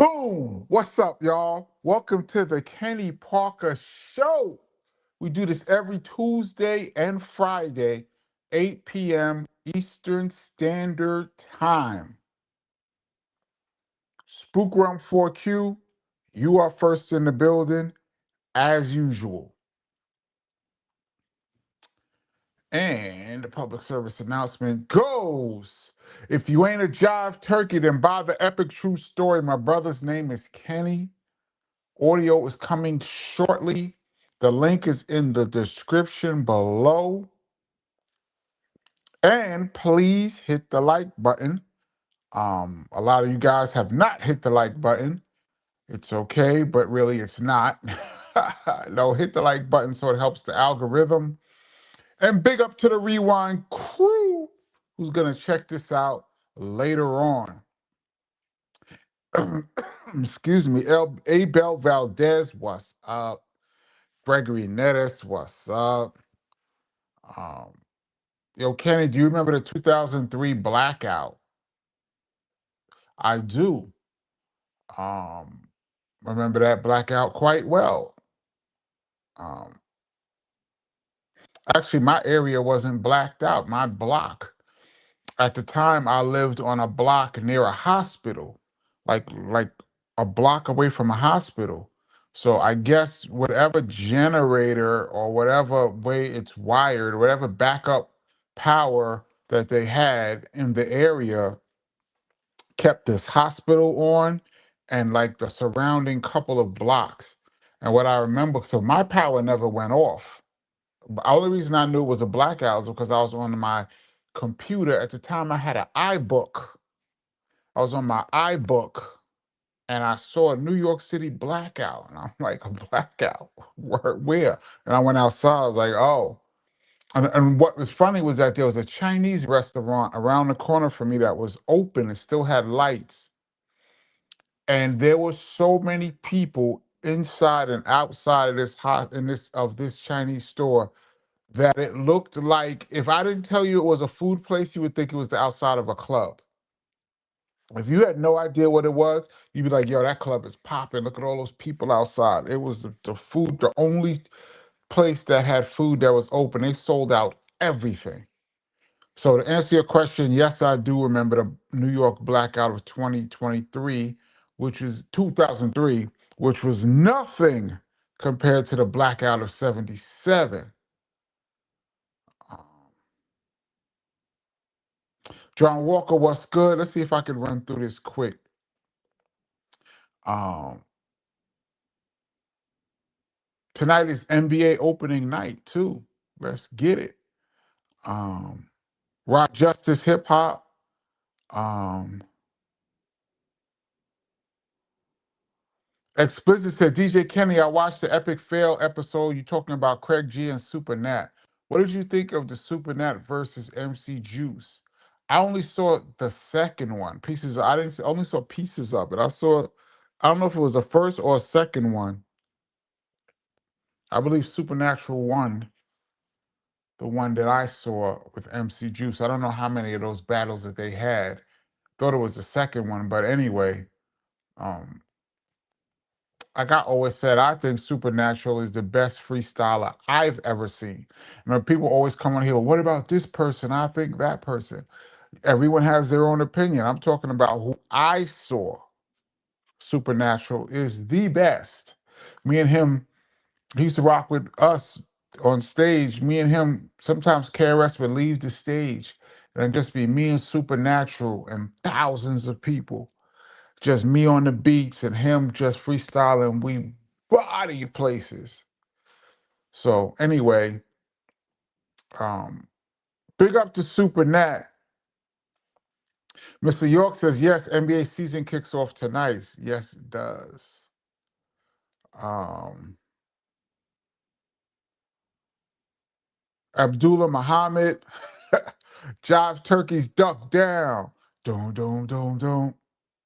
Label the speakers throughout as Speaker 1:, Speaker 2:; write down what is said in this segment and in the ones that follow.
Speaker 1: Boom! What's up, y'all? Welcome to the Kenny Parker Show. We do this every Tuesday and Friday, 8 p.m. Eastern Standard Time. Spook Realm 4Q, you are first in the building, as usual. And the public service announcement goes. If you ain't a jive turkey, then buy the epic true story. My brother's name is Kenny. Audio is coming shortly. The link is in the description below. And please hit the like button. A lot of you guys have not hit the like button. It's okay, but really it's not. No, hit the like button so it helps the algorithm. And big up to the Rewind crew who's going to check this out later on. Excuse me. Abel Valdez, what's up? Gregory Nettis, what's up? Um, Yo, Kenny, do you remember the 2003 blackout? I do. Um, remember that blackout quite well. Um, Actually, my area wasn't blacked out. My block. At the time, I lived on a block near a hospital, like a block away from a hospital. So I guess whatever generator or whatever way it's wired, whatever backup power that they had in the area kept this hospital on and like the surrounding couple of blocks. And what I remember, so my power never went off. The only reason I knew it was a blackout was because I was on my computer. At the time, I had an iBook. I was on my iBook and I saw a New York City blackout. And I'm like, a blackout? Where? And I went outside. I was like, oh. And what was funny was that there was a Chinese restaurant around the corner from me that was open and still had lights. And there were so many people inside and outside of this Chinese store that it looked like, if I didn't tell you it was a food place, you would think it was the outside of a club. If you had no idea what it was, you'd be like, yo, that club is popping. Look at all those people outside. It was the food, the only place that had food that was open. They sold out everything. So to answer your question, yes, I do remember the New York blackout of 2023, which is 2003, which was nothing compared to the blackout of 77. Um, John Walker, what's good? Let's see if I can run through this quick. Um, Tonight is NBA opening night too. Let's get it. Um, Rock Justice Hip Hop. Um, Explicit said, DJ Kenny, I watched the Epic Fail episode. You talking about Craig G and Super Nat. What did you think of the Super Nat versus MC Juice? I only saw the second one. Pieces. I didn't. Only saw pieces of it. I saw. I don't know if it was the first or second one. I believe Supernatural won the one that I saw with MC Juice. I don't know how many of those battles that they had. Thought it was the second one, but anyway, um, like I always said, I think Supernatural is the best freestyler I've ever seen. People always come on here, well, what about this person? I think that person. Everyone has their own opinion. I'm talking about who I saw. Supernatural is the best. Me and him, he used to rock with us on stage. Me and him, sometimes KRS would leave the stage and it'd just be me and Supernatural and thousands of people. Just me on the beats and him just freestyling. We body places. So anyway, um, big up to Super Nat. Mr. York says, yes, NBA season kicks off tonight. Yes, it does. Um, Abdullah Muhammad, Jive Turkeys duck down. Don't.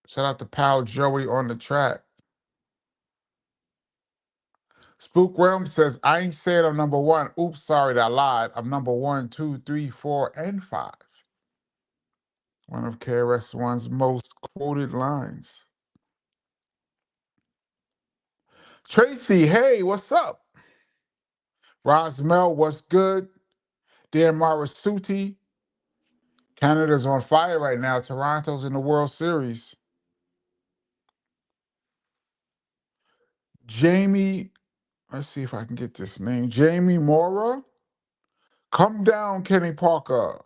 Speaker 1: Shout out to pal Joey on the track. Spook Realm says, I ain't said I'm number one. Oops, sorry that I lied. I'm number 1, 2, 3, 4, and 5. One of KRS-One's most quoted lines. Tracy, hey, what's up? Rosmel, what's good? Dear Marasuti, Canada's on fire right now. Toronto's in the World Series. Jamie, let's see if I can get this name. Jamie Mora. Come down, Kenny Parker.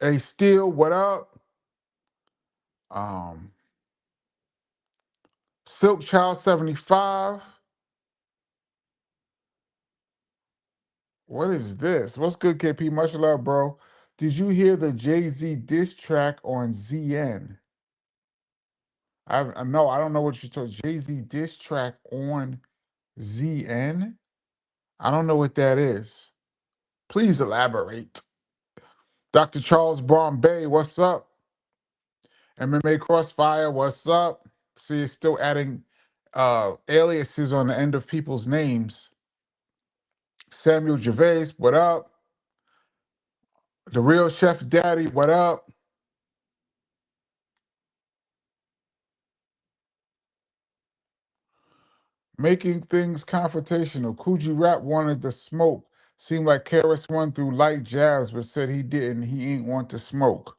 Speaker 1: Hey, Steele, what up? Um, Silk Child 75. What is this? What's good, KP? Much love, bro. Did you hear the Jay-Z diss track on ZN? I no, I don't know what you're talking. Jay-Z diss track on ZN? I don't know what that is. Please elaborate. Dr. Charles Bombay, what's up? MMA Crossfire, what's up? See, it's still adding aliases on the end of people's names. Samuel Gervais, what up? The Real Chef Daddy, what up? Making things confrontational. Coogee Rap wanted the smoke. Seemed like Karis won through light jabs, but said he didn't. He ain't want to smoke.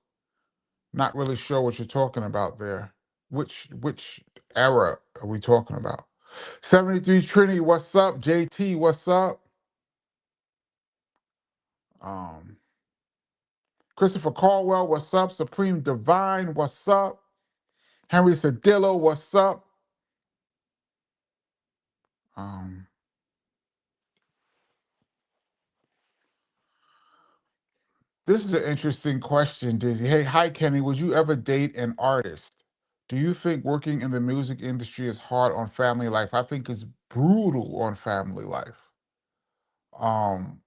Speaker 1: Not really sure what you're talking about there. Which era are we talking about? 73 Trinity, what's up? JT, what's up? Um, Christopher Caldwell, what's up? Supreme Divine, what's up? Henry Sedillo, what's up? Um, this is an interesting question, Dizzy. Hey, hi, Kenny. Would you ever date an artist? Do you think working in the music industry is hard on family life? I think it's brutal on family life. Um,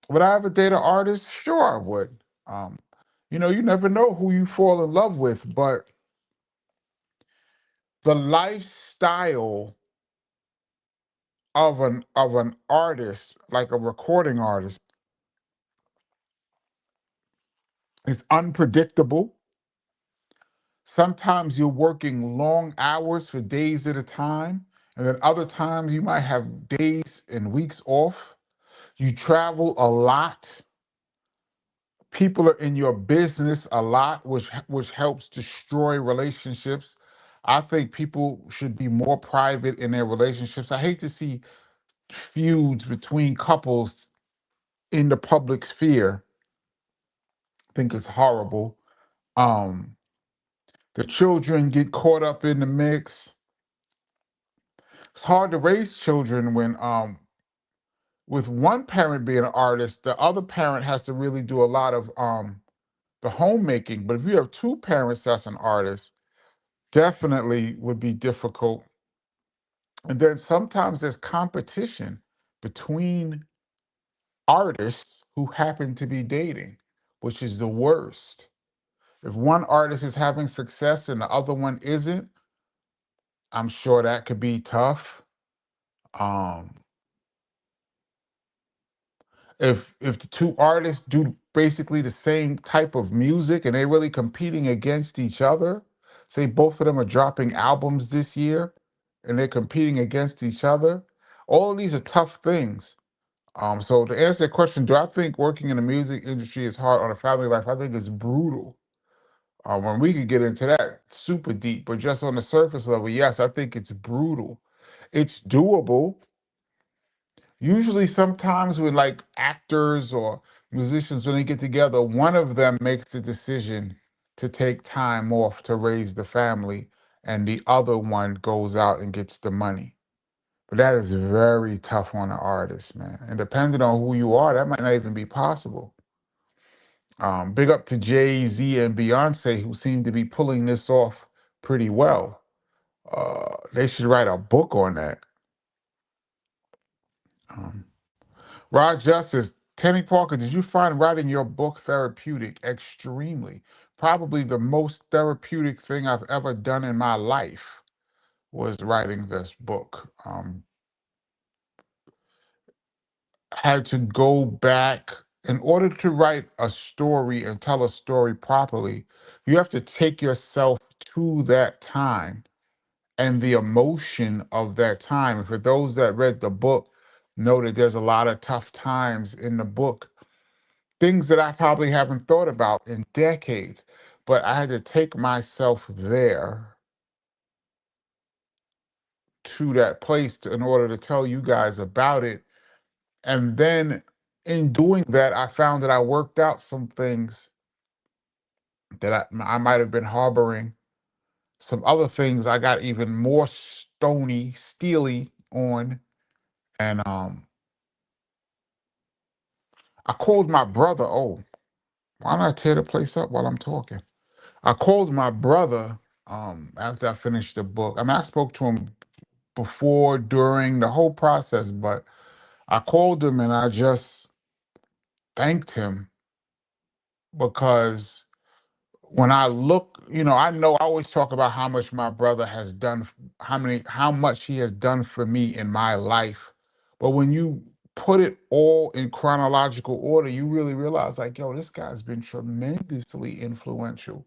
Speaker 1: would I ever date an artist? Sure, I would. Um, you never know who you fall in love with, but the lifestyle of an artist, like a recording artist, is unpredictable. Sometimes you're working long hours for days at a time, and then other times you might have days and weeks off. You travel a lot. People are in your business a lot, which helps destroy relationships. I think people should be more private in their relationships. I hate to see feuds between couples in the public sphere. I think it's horrible. Um, the children get caught up in the mix. It's hard to raise children when with one parent being an artist, the other parent has to really do a lot of the homemaking. But if you have two parents that's an artist, definitely would be difficult. And then sometimes there's competition between artists who happen to be dating, which is the worst. If one artist is having success and the other one isn't, I'm sure that could be tough. Um, if the two artists do basically the same type of music and they're really competing against each other, say both of them are dropping albums this year and they're competing against each other, all of these are tough things. So to answer that question, do I think working in the music industry is hard on a family life? I think it's brutal. When we could get into that super deep, but just on the surface level, yes, I think it's brutal. It's doable. Usually, sometimes when like actors or musicians, when they get together, one of them makes the decision to take time off to raise the family, and the other one goes out and gets the money. But that is very tough on an artist, man. And depending on who you are, that might not even be possible. Big up to Jay-Z and Beyonce, who seem to be pulling this off pretty well. They should write a book on that. Um, Rod Justice, Kenny Parker, did you find writing your book therapeutic? Extremely. Probably the most therapeutic thing I've ever done in my life was writing this book. Had to go back in order to write a story and tell a story properly. You have to take yourself to that time and the emotion of that time. And for those that read the book, know that there's a lot of tough times in the book, things that I probably haven't thought about in decades. But I had to take myself there to that place in order to tell you guys about it. And then in doing that, I found that I worked out some things that I might have been harboring. Some other things I got even more stony, steely on. And I called my brother. Oh, why don't I tear the place up while I'm talking? I called my brother after I finished the book. I mean, I spoke to him before, during the whole process, but I called him and I just thanked him because when I look, I know I always talk about how much my brother has done, how much he has done for me in my life. But when you put it all in chronological order, you really realize, like, yo, this guy's been tremendously influential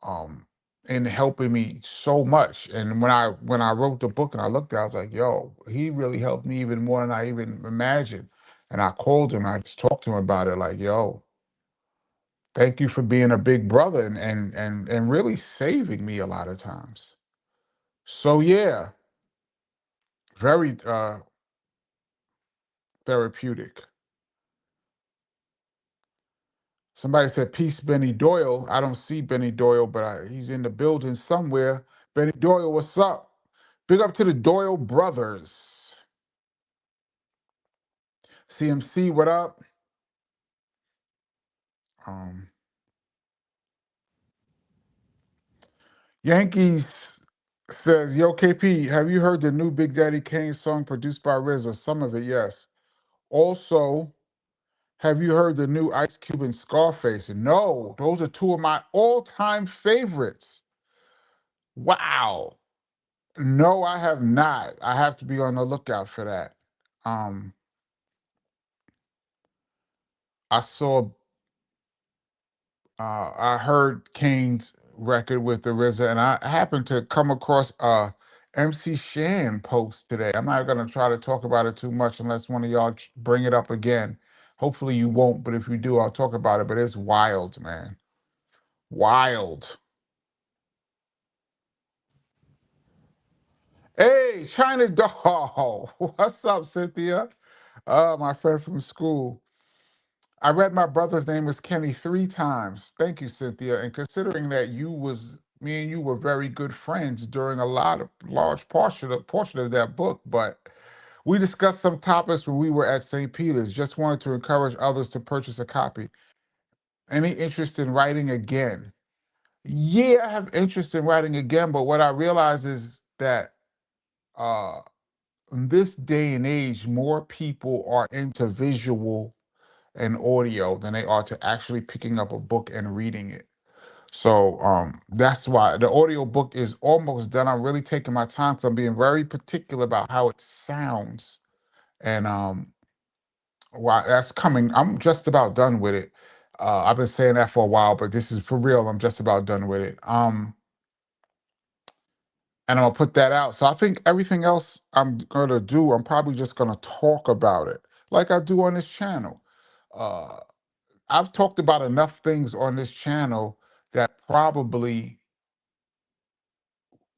Speaker 1: um in helping me so much. And when I wrote the book and I looked at it, I was like, yo, he really helped me even more than I even imagined. And I called him, I just talked to him about it, like, yo, thank you for being a big brother and really saving me a lot of times. So yeah, very therapeutic. Somebody said, peace, Benny Doyle. I don't see Benny Doyle, but he's in the building somewhere. Benny Doyle, what's up? Big up to the Doyle brothers. CMC, what up? Um, Yankees says, yo, KP, have you heard the new Big Daddy Kane song produced by RZA? Some of it, yes. Also, have you heard the new Ice Cube and Scarface? No, those are two of my all-time favorites. Wow. No, I have not. I have to be on the lookout for that. Um, I saw I heard Kane's record with the RZA, and I happened to come across a MC Shan post today. I'm not gonna try to talk about it too much unless one of y'all bring it up again. Hopefully you won't, but if you do, I'll talk about it. But it's wild, man. Wild. Hey, China Doll. What's up, Cynthia? My friend from school. I read my brother's name was Kenny 3 times. Thank you, Cynthia. And considering that me and you were very good friends during a large portion of that book, but we discussed some topics when we were at St. Peter's. Just wanted to encourage others to purchase a copy. Any interest in writing again? Yeah, I have interest in writing again, but what I realize is that uh in this day and age, more people are into visual and audio than they are to actually picking up a book and reading it. So that's why the audio book is almost done. I'm really taking my time because I'm being very particular about how it sounds. And while that's coming, I'm just about done with it. I've been saying that for a while, but this is for real. I'm just about done with it. And I'm gonna put that out. So I think everything else I'm gonna do, I'm probably just gonna talk about it like I do on this channel. Uh, I've talked about enough things on this channel that probably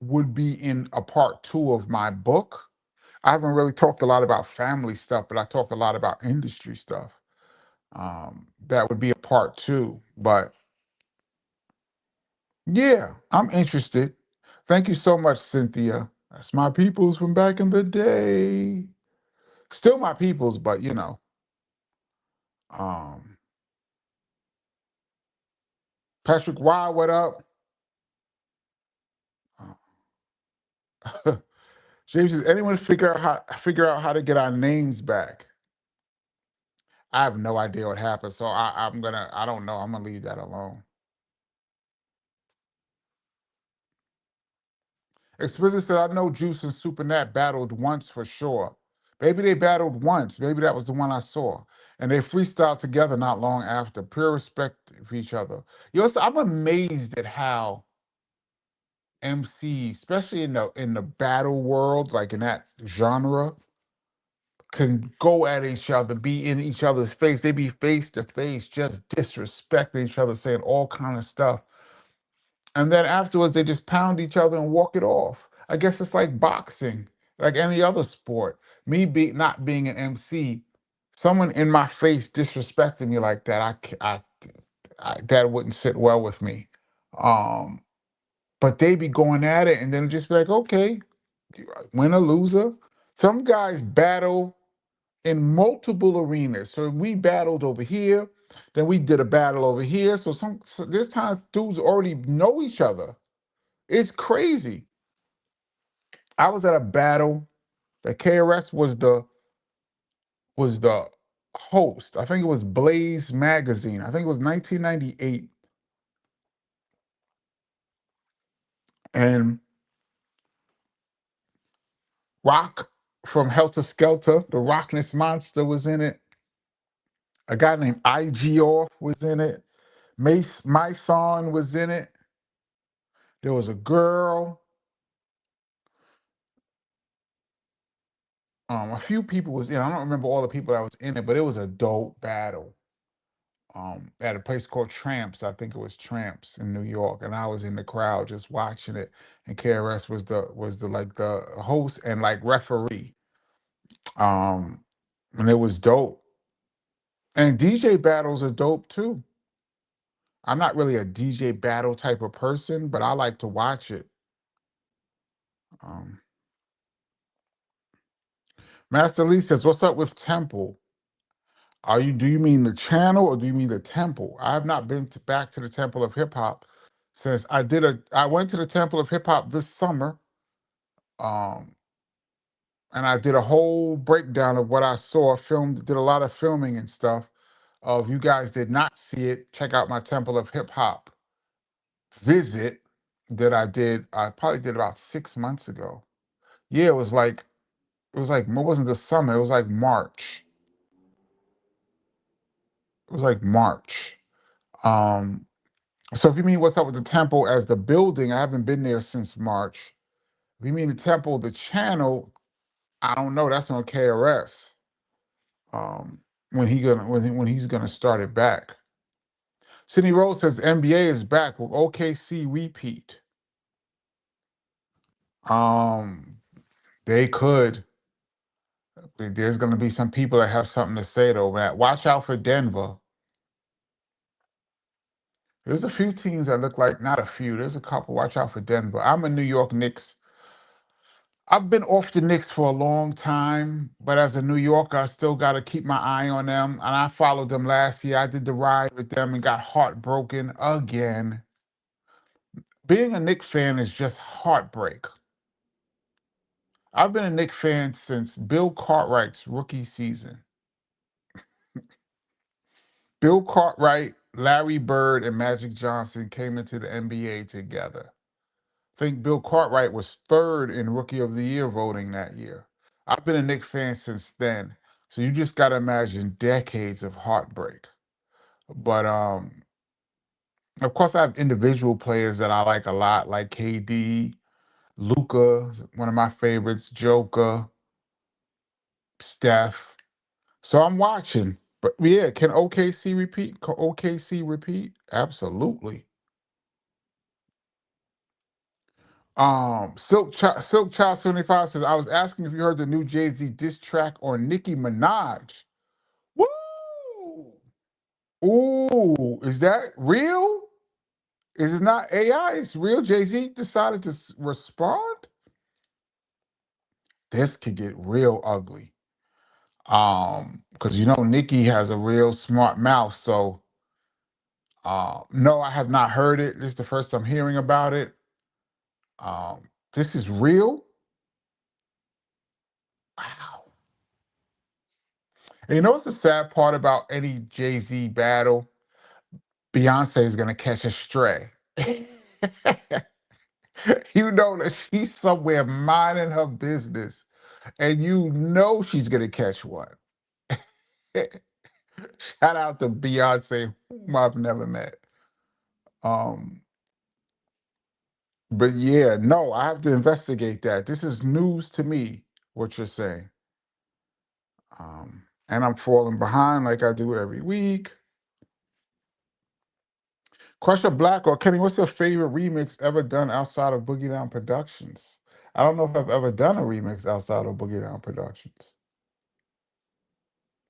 Speaker 1: would be in a part 2 of my book. I haven't really talked a lot about family stuff, but I talk a lot about industry stuff. That would be a part 2. But yeah, I'm interested. Thank you so much, Cynthia. That's my peoples from back in the day. Still my peoples, but um, Patrick Y, what up? James says, anyone figure out how to get our names back? I have no idea what happened, so I don't know. I'm gonna leave that alone. Explicit said, I know Juice and Super Nat battled once for sure. Maybe they battled once. Maybe that was the one I saw. And they freestyled together not long after. Pure respect for each other. I'm amazed at how MCs, especially in the battle world, like in that genre, can go at each other, be in each other's face. They be face to face, just disrespecting each other, saying all kind of stuff. And then afterwards, they just pound each other and walk it off. I guess it's like boxing, like any other sport. Not being an MC, someone in my face disrespecting me like that, that wouldn't sit well with me. Um, but they be going at it, and then just be like, okay, winner, loser. Some guys battle in multiple arenas. So we battled over here, then we did a battle over here. So this time dudes already know each other. It's crazy. I was at a battle that KRS was the host. I think it was Blaze Magazine. I think it was 1998. And Rock from Helter Skelter, the Rockness Monster was in it. A guy named IG Off was in it. Mace My Son was in it. There was a girl. A few people was in. I don't remember all the people that was in it, but it was a dope battle. At a place called Tramps, I think it was Tramps in New York, and I was in the crowd just watching it. And KRS was the like the host and like referee. Um, and it was dope. And DJ battles are dope too. I'm not really a DJ battle type of person, but I like to watch it. Um, Master Lee says, "What's up with Temple? Do you mean the channel or do you mean the temple? I have not been back to the Temple of Hip Hop since I went to the Temple of Hip Hop this summer, um, and I did a whole breakdown of what I saw, filmed, did a lot of filming and stuff. If you guys did not see it, check out my Temple of Hip Hop visit that I did. I probably did about 6 months ago. Yeah, it wasn't the summer, it was like March. It was like March. Um, So if you mean what's up with the temple as the building, I haven't been there since March. If you mean the temple, the channel, I don't know. That's on KRS. When he's gonna start it back. Sydney Rose says NBA is back with OKC repeat. Um, they could. There's gonna be some people that have something to say though, man. Watch out for Denver. There's a few teams that look like not a few. There's a couple. Watch out for Denver. I'm a New York Knicks. I've been off the Knicks for a long time, but as a New Yorker, I still got to keep my eye on them. And I followed them last year. I did the ride with them and got heartbroken again. Being a Knicks fan is just heartbreak. I've been a Knicks fan since Bill Cartwright's rookie season. Bill Cartwright, Larry Bird, and Magic Johnson came into the NBA together. I think Bill Cartwright was third in Rookie of the Year voting that year. I've been a Knicks fan since then. So you just gotta imagine decades of heartbreak. But of course I have individual players that I like a lot, like KD, Luca, one of my favorites, Joker, Steph. So I'm watching. But yeah, can OKC repeat? Can OKC repeat? Absolutely. Silk Child 75 says, I was asking if you heard the new Jay-Z diss track on Nicki Minaj. Woo! Ooh, is that real? Is it not AI? It's real. Jay-Z decided to respond. This could get real ugly. Because Nicki has a real smart mouth. So, no, I have not heard it. This is the first I'm hearing about it. This is real. Wow. And you know what's the sad part about any Jay-Z battle? Beyonce is gonna catch a stray. You know that she's somewhere minding her business, and she's gonna catch one. Shout out to Beyonce, whom I've never met. Um, But yeah, no, I have to investigate that. This is news to me, what you're saying. And I'm falling behind like I do every week. Crusher Black or Kenny, what's your favorite remix ever done outside of Boogie Down Productions? I don't know if I've ever done a remix outside of Boogie Down Productions.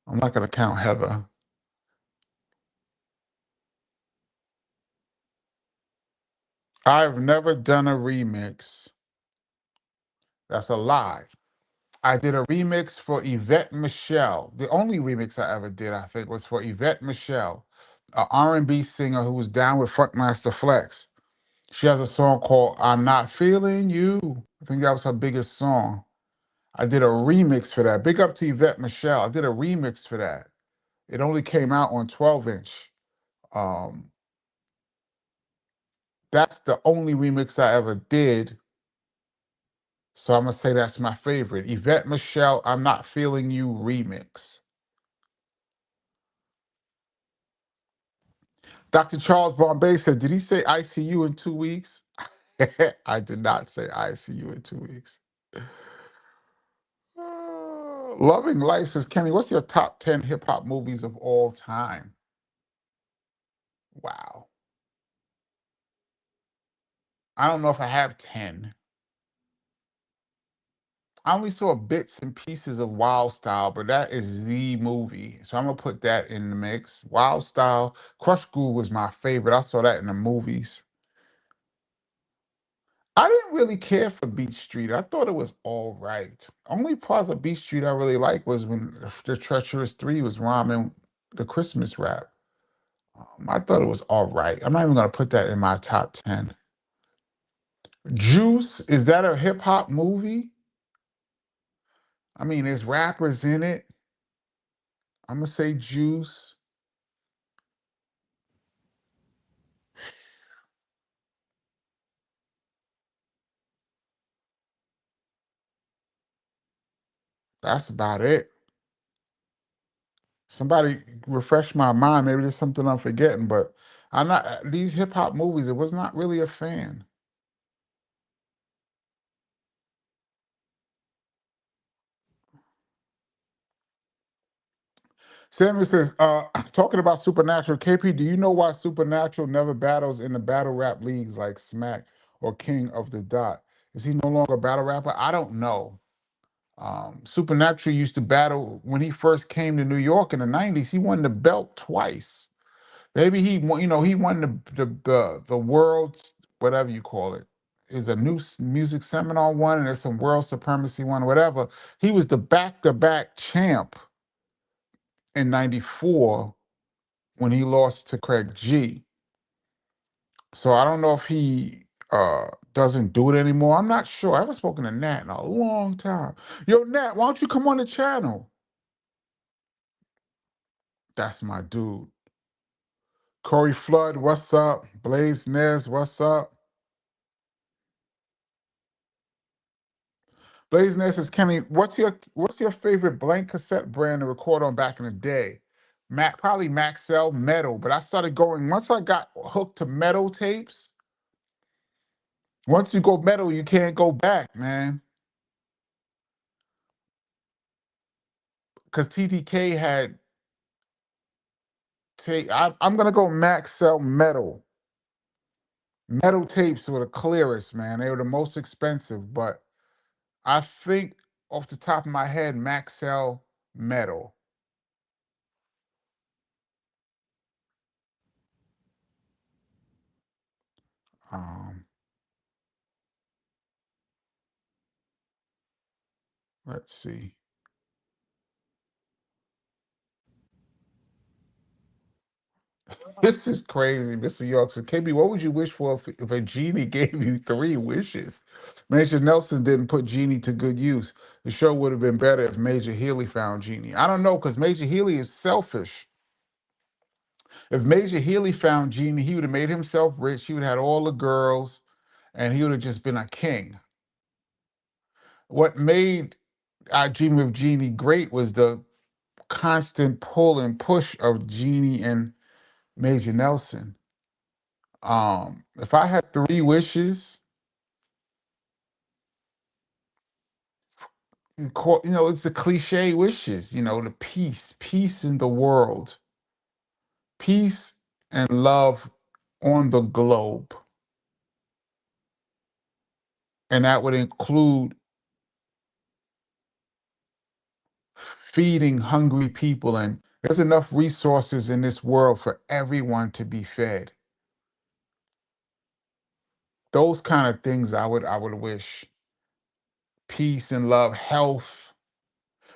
Speaker 1: I'm not gonna count Heather. I've never done a remix. That's a lie. I did a remix for Yvette Michelle. The only remix I ever did, I think, was for Yvette Michelle, a R&B singer who was down with Funkmaster Flex. She has a song called "I'm Not Feeling You." I think that was her biggest song. I did a remix for that. Big up to Yvette Michelle. I did a remix for that. It only came out on 12-inch. Um, that's the only remix I ever did. So I'm gonna say that's my favorite. Yvette Michelle, "I'm Not Feeling You" remix. Dr. Charles Bombay says, did he say ICU in 2 weeks? I did not say ICU in 2 weeks. Loving Life says, Kenny, what's your top 10 hip hop movies of all time? Wow. I don't know if I have 10. I only saw bits and pieces of Wild Style, but that is the movie. So I'm gonna put that in the mix. Wild Style, Crush Groove was my favorite. I saw that in the movies. I didn't really care for Beat Street. I thought it was all right. Only parts of Beat Street I really liked was when the Treacherous Three was rhyming the Christmas rap. I thought it was all right. I'm not even gonna put that in my top 10. Juice, is that a hip hop movie? I mean, there's rappers in it. I'm gonna say Juice. That's about it. Somebody refresh my mind. Maybe there's something I'm forgetting, but I'm not these hip hop movies. I was not really a fan. Samuel says, talking about Supernatural, KP, do you know why Supernatural never battles in the battle rap leagues like Smack or King of the Dot? Is he no longer a battle rapper? I don't know. Supernatural used to battle when he first came to New York in the 90s. He won the belt twice. Maybe he won, he won the world's, whatever you call it. Is a new music seminar one, and there's some world supremacy one, whatever. He was the back-to-back champ in '94 when he lost to Craig G. So I don't know if he doesn't do it anymore. I'm not sure. I haven't spoken to Nat in a long time. Yo, Nat, why don't you come on the channel? That's my dude. Corey Flood, what's up? Blaze Nez, what's up? Blaze Nez says, Kenny, what's your favorite blank cassette brand to record on back in the day? Probably Maxell Metal, but I started going once I got hooked to metal tapes. Once you go metal, you can't go back, man. Because TTK had tape. I'm gonna go Maxell Metal. Metal tapes were the clearest, man. They were the most expensive, but I think off the top of my head, Maxell Metal. Um, let's see. This is crazy, Mr. York. So, KB, what would you wish for if a genie gave you 3 wishes? Major Nelson didn't put Genie to good use. The show would have been better if Major Healy found Genie. I don't know, because Major Healy is selfish. If Major Healy found Genie, he would have made himself rich. He would have had all the girls, and he would have just been a king. What made I Dream of Genie great was the constant pull and push of Genie and Major Nelson. If I had 3 wishes, it's the cliche wishes, the peace in the world, peace and love on the globe. And that would include feeding hungry people. And there's enough resources in this world for everyone to be fed. Those kind of things I would wish. Peace and love, health.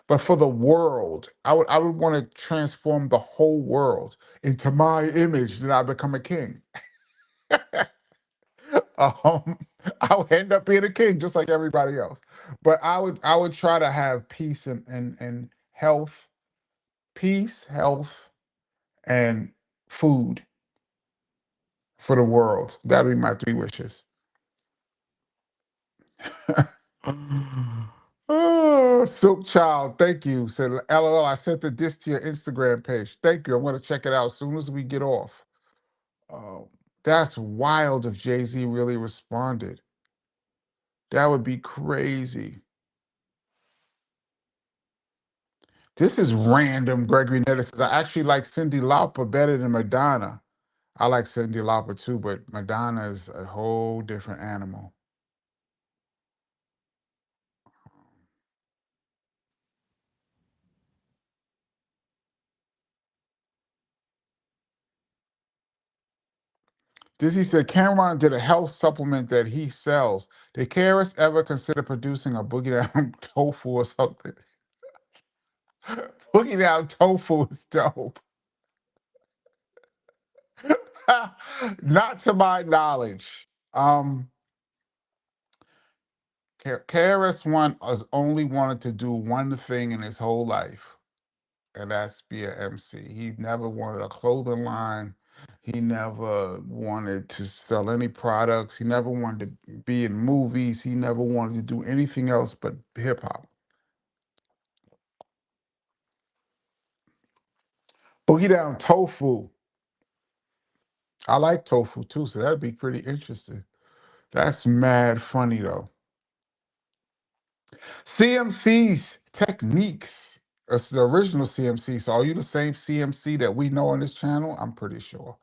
Speaker 1: But for the world, I would want to transform the whole world into my image that I become a king. um, I would end up being a king just like everybody else. But I would try to have peace and health, peace, health, and food for the world. That'd be my three wishes. Oh, Silk Child, thank you. Said LOL, I sent the disc to your Instagram page. Thank you. I'm gonna check it out as soon as we get off. Oh, that's wild if Jay-Z really responded. That would be crazy. This is random. Gregory Netta says, I actually like Cyndi Lauper better than Madonna. I like Cyndi Lauper too, but Madonna is a whole different animal. Dizzy said Cameron did a health supplement that he sells. Did KRS ever consider producing a Boogie Down tofu or something? Boogie Down tofu is dope. Not to my knowledge. KRS One has only wanted to do one thing in his whole life, and that's be an MC. He never wanted a clothing line. He never wanted to sell any products. He never wanted to be in movies. He never wanted to do anything else but hip hop. Boogie Down Tofu. I like tofu too, so that'd be pretty interesting. That's mad funny though. CMC's techniques. It's the original CMC. So are you the same CMC that we know on this channel? I'm pretty sure.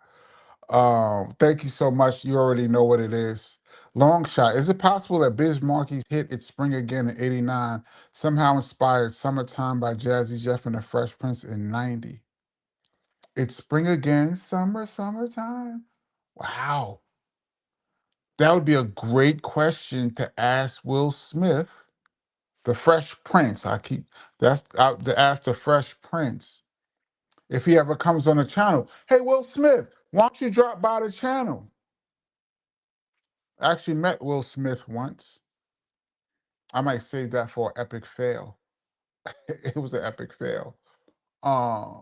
Speaker 1: Thank you so much. You already know what it is. Long shot. Is it possible that Biz Markie's hit It's Spring Again in 89 somehow inspired Summertime by Jazzy Jeff and the Fresh Prince in 90? It's spring again, summertime. Wow. That would be a great question to ask Will Smith, the Fresh Prince. That's out to ask the Fresh Prince if he ever comes on the channel. Hey, Will Smith, why don't you drop by the channel? I actually met Will Smith once. I might save that for an epic fail. It was an epic fail. Uh,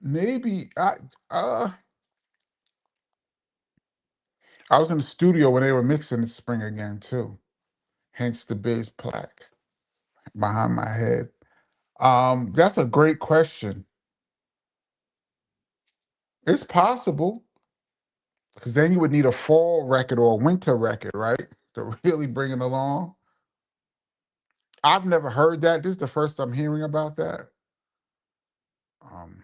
Speaker 1: maybe I was in the studio when they were mixing the spring again too. Hence the Biz plaque behind my head. That's a great question. It's possible because then you would need a fall record or a winter record, right? To really bring it along. I've never heard that. This is the first I'm hearing about that. Um,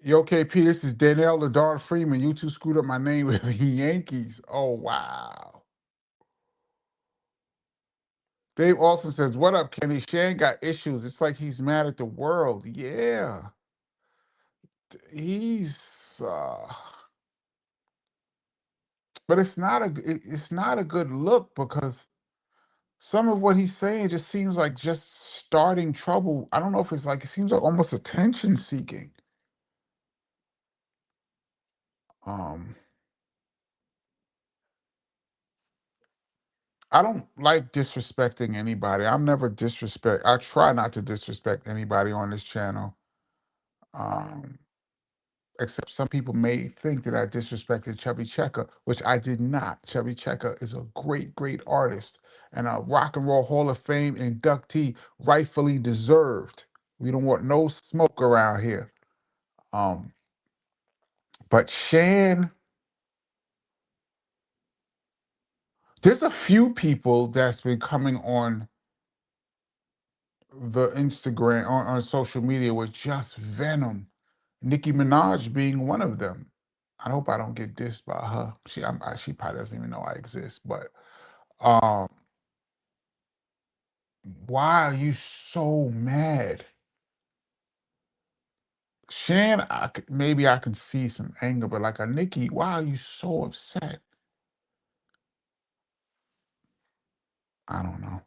Speaker 1: Yo, KP, this is Danielle Ladard Freeman. You two screwed up my name with the Yankees. Oh, wow. Dave Austin says, what up, Kenny? Shan got issues. It's like he's mad at the world. Yeah. He's but it's not a good look because some of what he's saying just seems like just starting trouble. I don't know if it's like it seems like almost attention seeking. Um I don't like disrespecting anybody. I'm never disrespect. I try not to disrespect anybody on this channel. Um, except some people may think that I disrespected Chubby Checker, which I did not. Chubby Checker is a great, great artist and a Rock and Roll Hall of Fame inductee, rightfully deserved. We don't want no smoke around here. Um, but Shan, There's a few people that's been coming on the Instagram on social media with just venom. Nicki Minaj being one of them. I hope I don't get dissed by her. She probably doesn't even know I exist. But um, why are you so mad, Shan? Maybe I can see some anger, but like a Nicki, why are you so upset? I don't know.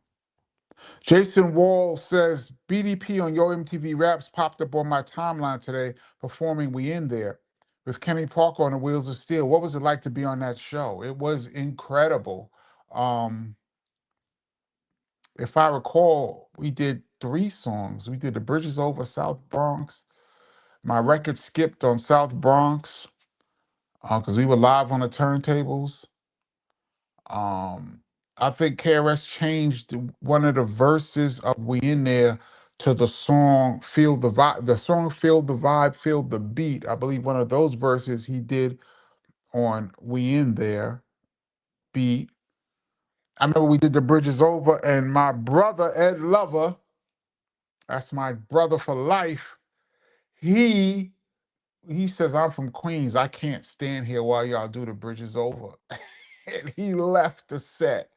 Speaker 1: Jason Wall says BDP on Yo MTV Raps popped up on my timeline today, performing We In There with Kenny Parker on the Wheels of Steel. What was it like to be on that show? It was incredible. Um, if I recall, we did 3 songs. We did The Bridges Over South Bronx. My record skipped on South Bronx because we were live on the turntables. Um, I think KRS changed one of the verses of We In There to the song Feel the Vibe. The song Feel the Vibe, Feel the Beat. I believe one of those verses he did on We In There beat. I remember we did The Bridges Over, and my brother, Ed Lover, that's my brother for life, he he says, I'm from Queens. I can't stand here while y'all do The Bridges Over. And he left the set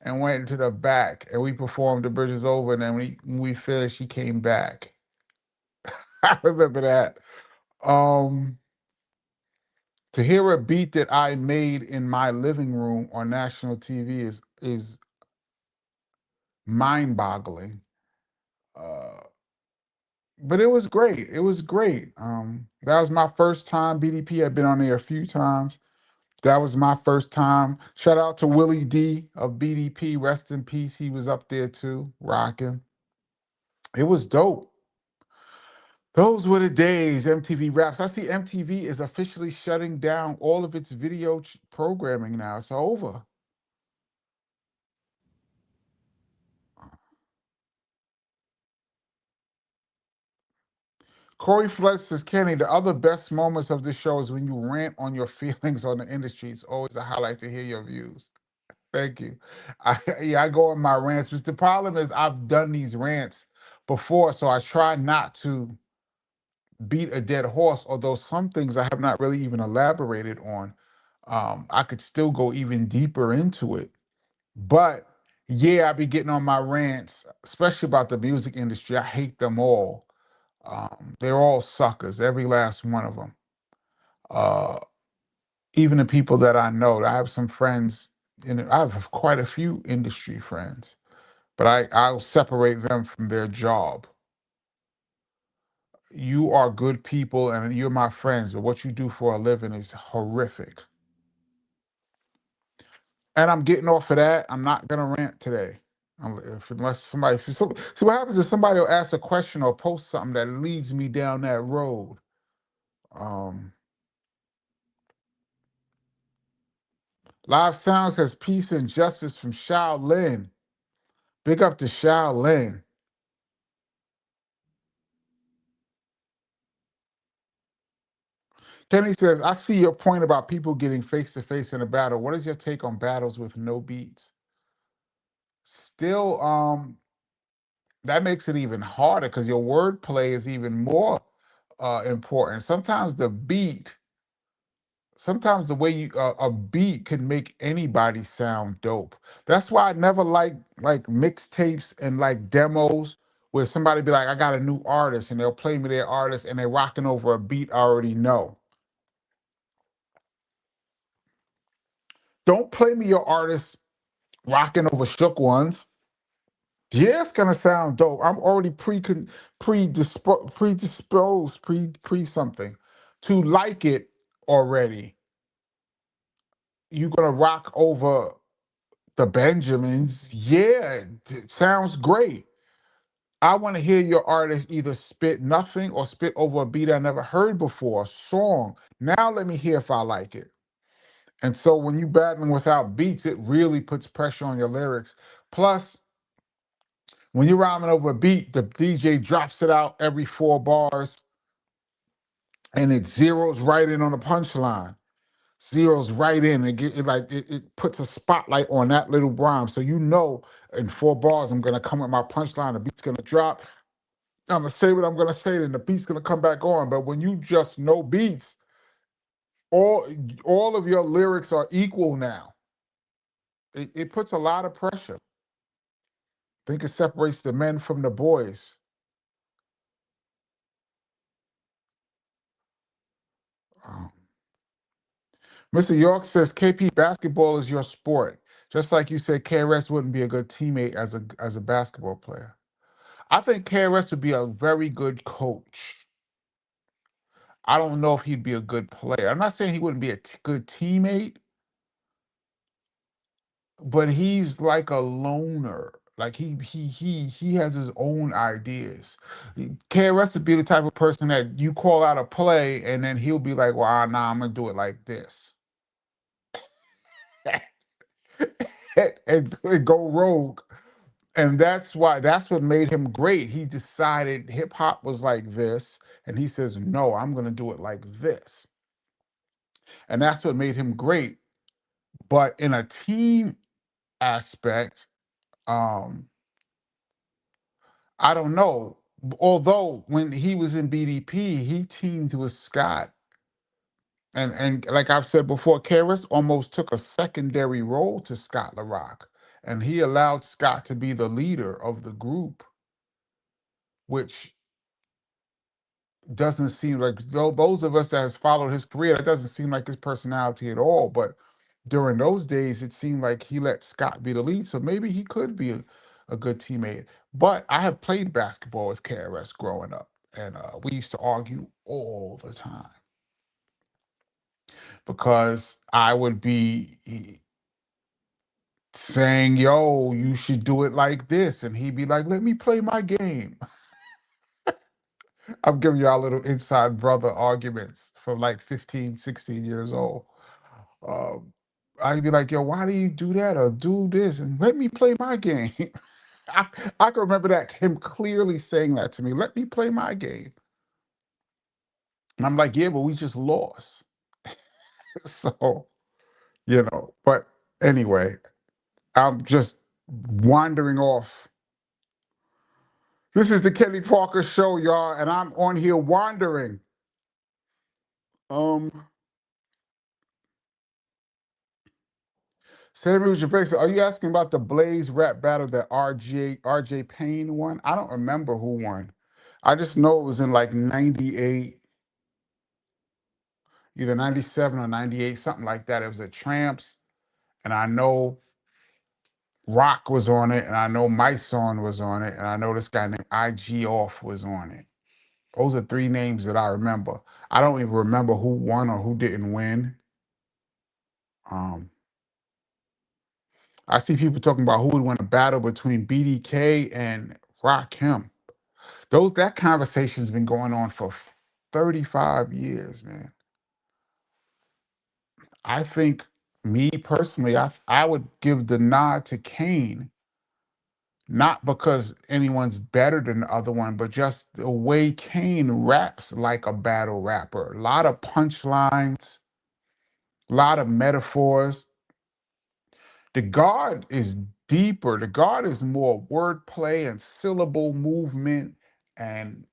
Speaker 1: and went into the back, and we performed The Bridges Over. And then when we finished, he came back. I remember that. Um, to hear a beat that I made in my living room on national TV is mind-boggling. Uh, but it was great. It was great. That was my first time. BDP had been on there a few times. That was my first time. Shout out to Willie D of BDP. Rest in peace. He was up there too, rocking. It was dope. Those were the days, MTV Raps. I see MTV is officially shutting down all of its video programming now. It's over. Corey Flood says, Kenny, the other best moments of this show is when you rant on your feelings on the industry. It's always a highlight to hear your views. Thank you. I go on my rants. But the problem is I've done these rants before, so I try not to beat a dead horse, although some things I have not really even elaborated on. I could still go even deeper into it. But yeah, I be getting on my rants, especially about the music industry. I hate them all. They're all suckers, every last one of them. Uh, Even the people that I know. I have some friends, I have quite a few industry friends, but I'll separate them from their job. You are good people and you're my friends, but what you do for a living is horrific. And I'm getting off of that. I'm not gonna rant today. Unless somebody see what happens is somebody will ask a question or post something that leads me down that road. Um, Live Sounds has peace and justice from Shaolin. Big up to Shaolin. Kenny says, I see your point about people getting face to face in a battle. What is your take on battles with no beats? Still, that makes it even harder because your wordplay is even more important. Sometimes the way a beat can make anybody sound dope. That's why I never like mixtapes and like demos where somebody be like, I got a new artist and they'll play me their artist and they're rocking over a beat I already know. Don't play me your artist rocking over shook ones. Yeah, it's gonna sound dope. I'm already predisposed, pre something to like it already. You gonna rock over the Benjamins? Yeah, it sounds great. I want to hear your artist either spit nothing or spit over a beat I never heard before, a song. Now let me hear if I like it. And so when you battling without beats, it really puts pressure on your lyrics. Plus, when you're rhyming over a beat, the DJ drops it out every 4 bars and it zeroes right in on the punchline. zeroes right in and it puts a spotlight on that little rhyme. So you know, in 4 bars, I'm gonna come with my punchline. The beat's gonna drop. I'm gonna say what I'm gonna say, then the beat's gonna come back on. But when you just know beats, all all of your lyrics are equal now. It puts a lot of pressure. I think it separates the men from the boys. Um, Mr. York says KP, basketball is your sport. Just like you said, KRS wouldn't be a good teammate as a basketball player. I think KRS would be a very good coach. I don't know if he'd be a good player. I'm not saying he wouldn't be a good teammate, but he's like a loner. Like he has his own ideas. KRS would be the type of person that you call out a play and then he'll be like, "Well, nah, I'm gonna do it like this," and go rogue. And that's what made him great. He decided hip hop was like this, and he says, "No, I'm gonna do it like this," and that's what made him great. But in a team aspect, um, I don't know. Although when he was in BDP, he teamed with Scott. And like I've said before, Karis almost took a secondary role to Scott LaRock. And he allowed Scott to be the leader of the group, which doesn't seem like those of us that has followed his career, that doesn't seem like his personality at all. But during those days, it seemed like he let Scott be the lead. So maybe he could be a good teammate. But I have played basketball with KRS growing up, and we used to argue all the time because I would be saying, "Yo, you should do it like this," and he'd be like, "Let me play my game." I'm giving y'all little inside brother arguments from like 15, 16 years old. Um, I'd be like, "Yo, why do you do that or do this and let me play my game?" I, I can remember that him clearly saying that to me. Let me play my game. And I'm like, "Yeah, but we just lost." So, but anyway, I'm just wandering off. This is the Kenny Parker Show, y'all, and I'm on here wandering. Um, Samuel Gervais, are you asking about the Blaze rap battle that RJ Payne won? I don't remember who won. I just know it was in like 98, either 97 or 98, something like that. It was at Tramps, and I know Rock was on it, and I know My Son was on it, and I know this guy named IG Off was on it. Those are three names that I remember. I don't even remember who won or who didn't win. Um, I see people talking about who would win a battle between BDK and Rakim. That conversation's been going on for 35 years, man. I think me personally, I would give the nod to Kane, not because anyone's better than the other one, but just the way Kane raps like a battle rapper. A lot of punchlines, a lot of metaphors. The guard is deeper. The guard is more wordplay and syllable movement and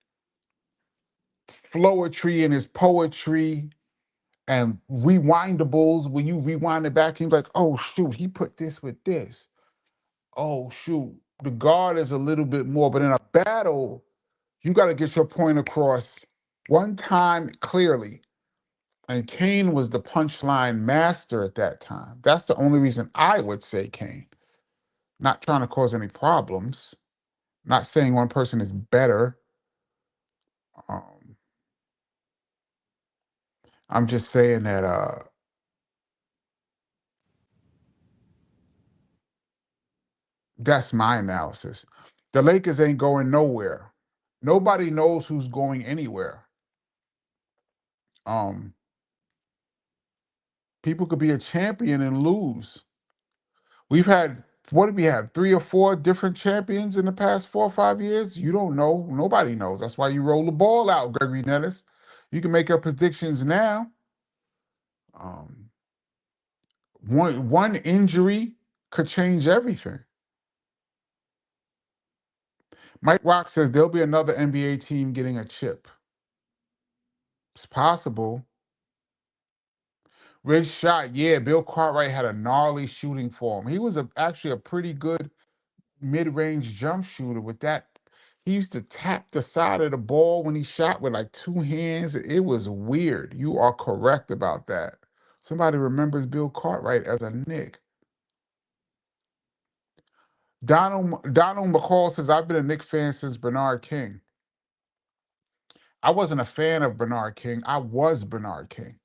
Speaker 1: flowetry in his poetry and rewindables. When you rewind it back, you're like, "Oh shoot, he put this with this. Oh shoot." The guard is a little bit more, but in a battle, you got to get your point across one time clearly. And Kane was the punchline master at that time. That's the only reason I would say Kane. Not trying to cause any problems. Not saying one person is better. Um, I'm just saying that that's my analysis. The Lakers ain't going nowhere. Nobody knows who's going anywhere. Um, People could be a champion and lose. We've had what did we have? 3 or 4 different champions in the past 4 or 5 years. You don't know. Nobody knows. That's why you roll the ball out, Gregory Nellis. You can make your predictions now. Um, One injury could change everything. Mike Rock says there'll be another NBA team getting a chip. It's possible. Rich shot, yeah. Bill Cartwright had a gnarly shooting form. He was actually a pretty good mid-range jump shooter with that. He used to tap the side of the ball when he shot with like two hands. It was weird. You are correct about that. Somebody remembers Bill Cartwright as a Knick. Donald McCall says, I've been a Knick fan since Bernard King. I wasn't a fan of Bernard King. I was Bernard King.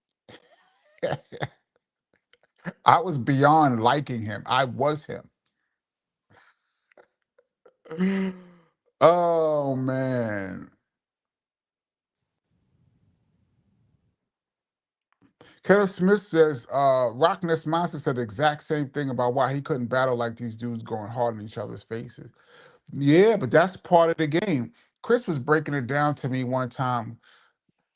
Speaker 1: I was beyond liking him. I was him. Oh man. Kenneth Smith says, Rockness Monster said the exact same thing about why he couldn't battle like these dudes going hard in each other's faces. Yeah, but that's part of the game. Chris was breaking it down to me one time.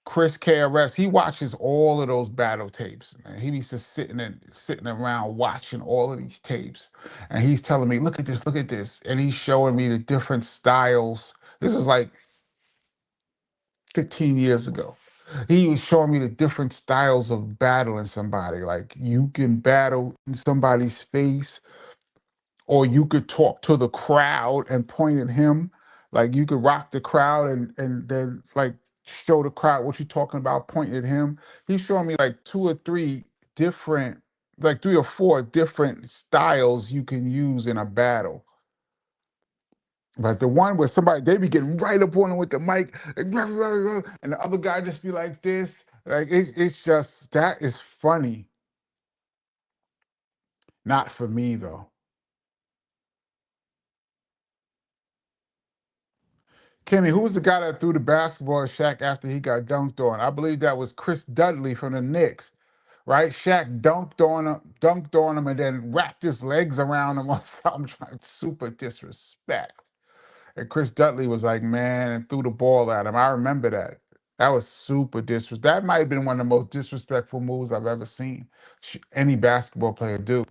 Speaker 1: Chris KRS, he watches all of those battle tapes. And he used to sitting around watching all of these tapes. And he's telling me, look at this, look at this. And he's showing me the different styles. This was like 15 years ago. He was showing me the different styles of battling somebody. Like you can battle in somebody's face, or you could talk to the crowd and point at him. Like you could rock the crowd and then like show the crowd what you're talking about, point at him. He's showing me like two or three different, like three or four different styles you can use in a battle. But the one where somebody they be getting right up on him with the mic, and the other guy just be like this, like it's just that is funny. Not for me though. Kenny, who was the guy that threw the basketball at Shaq after he got dunked on? I believe that was Chris Dudley from the Knicks, right? Shaq dunked on him, and then wrapped his legs around him or something, trying super disrespect. And Chris Dudley was like, man, and threw the ball at him. I remember that. That was super disrespectful. That might have been one of the most disrespectful moves I've ever seen any basketball player do.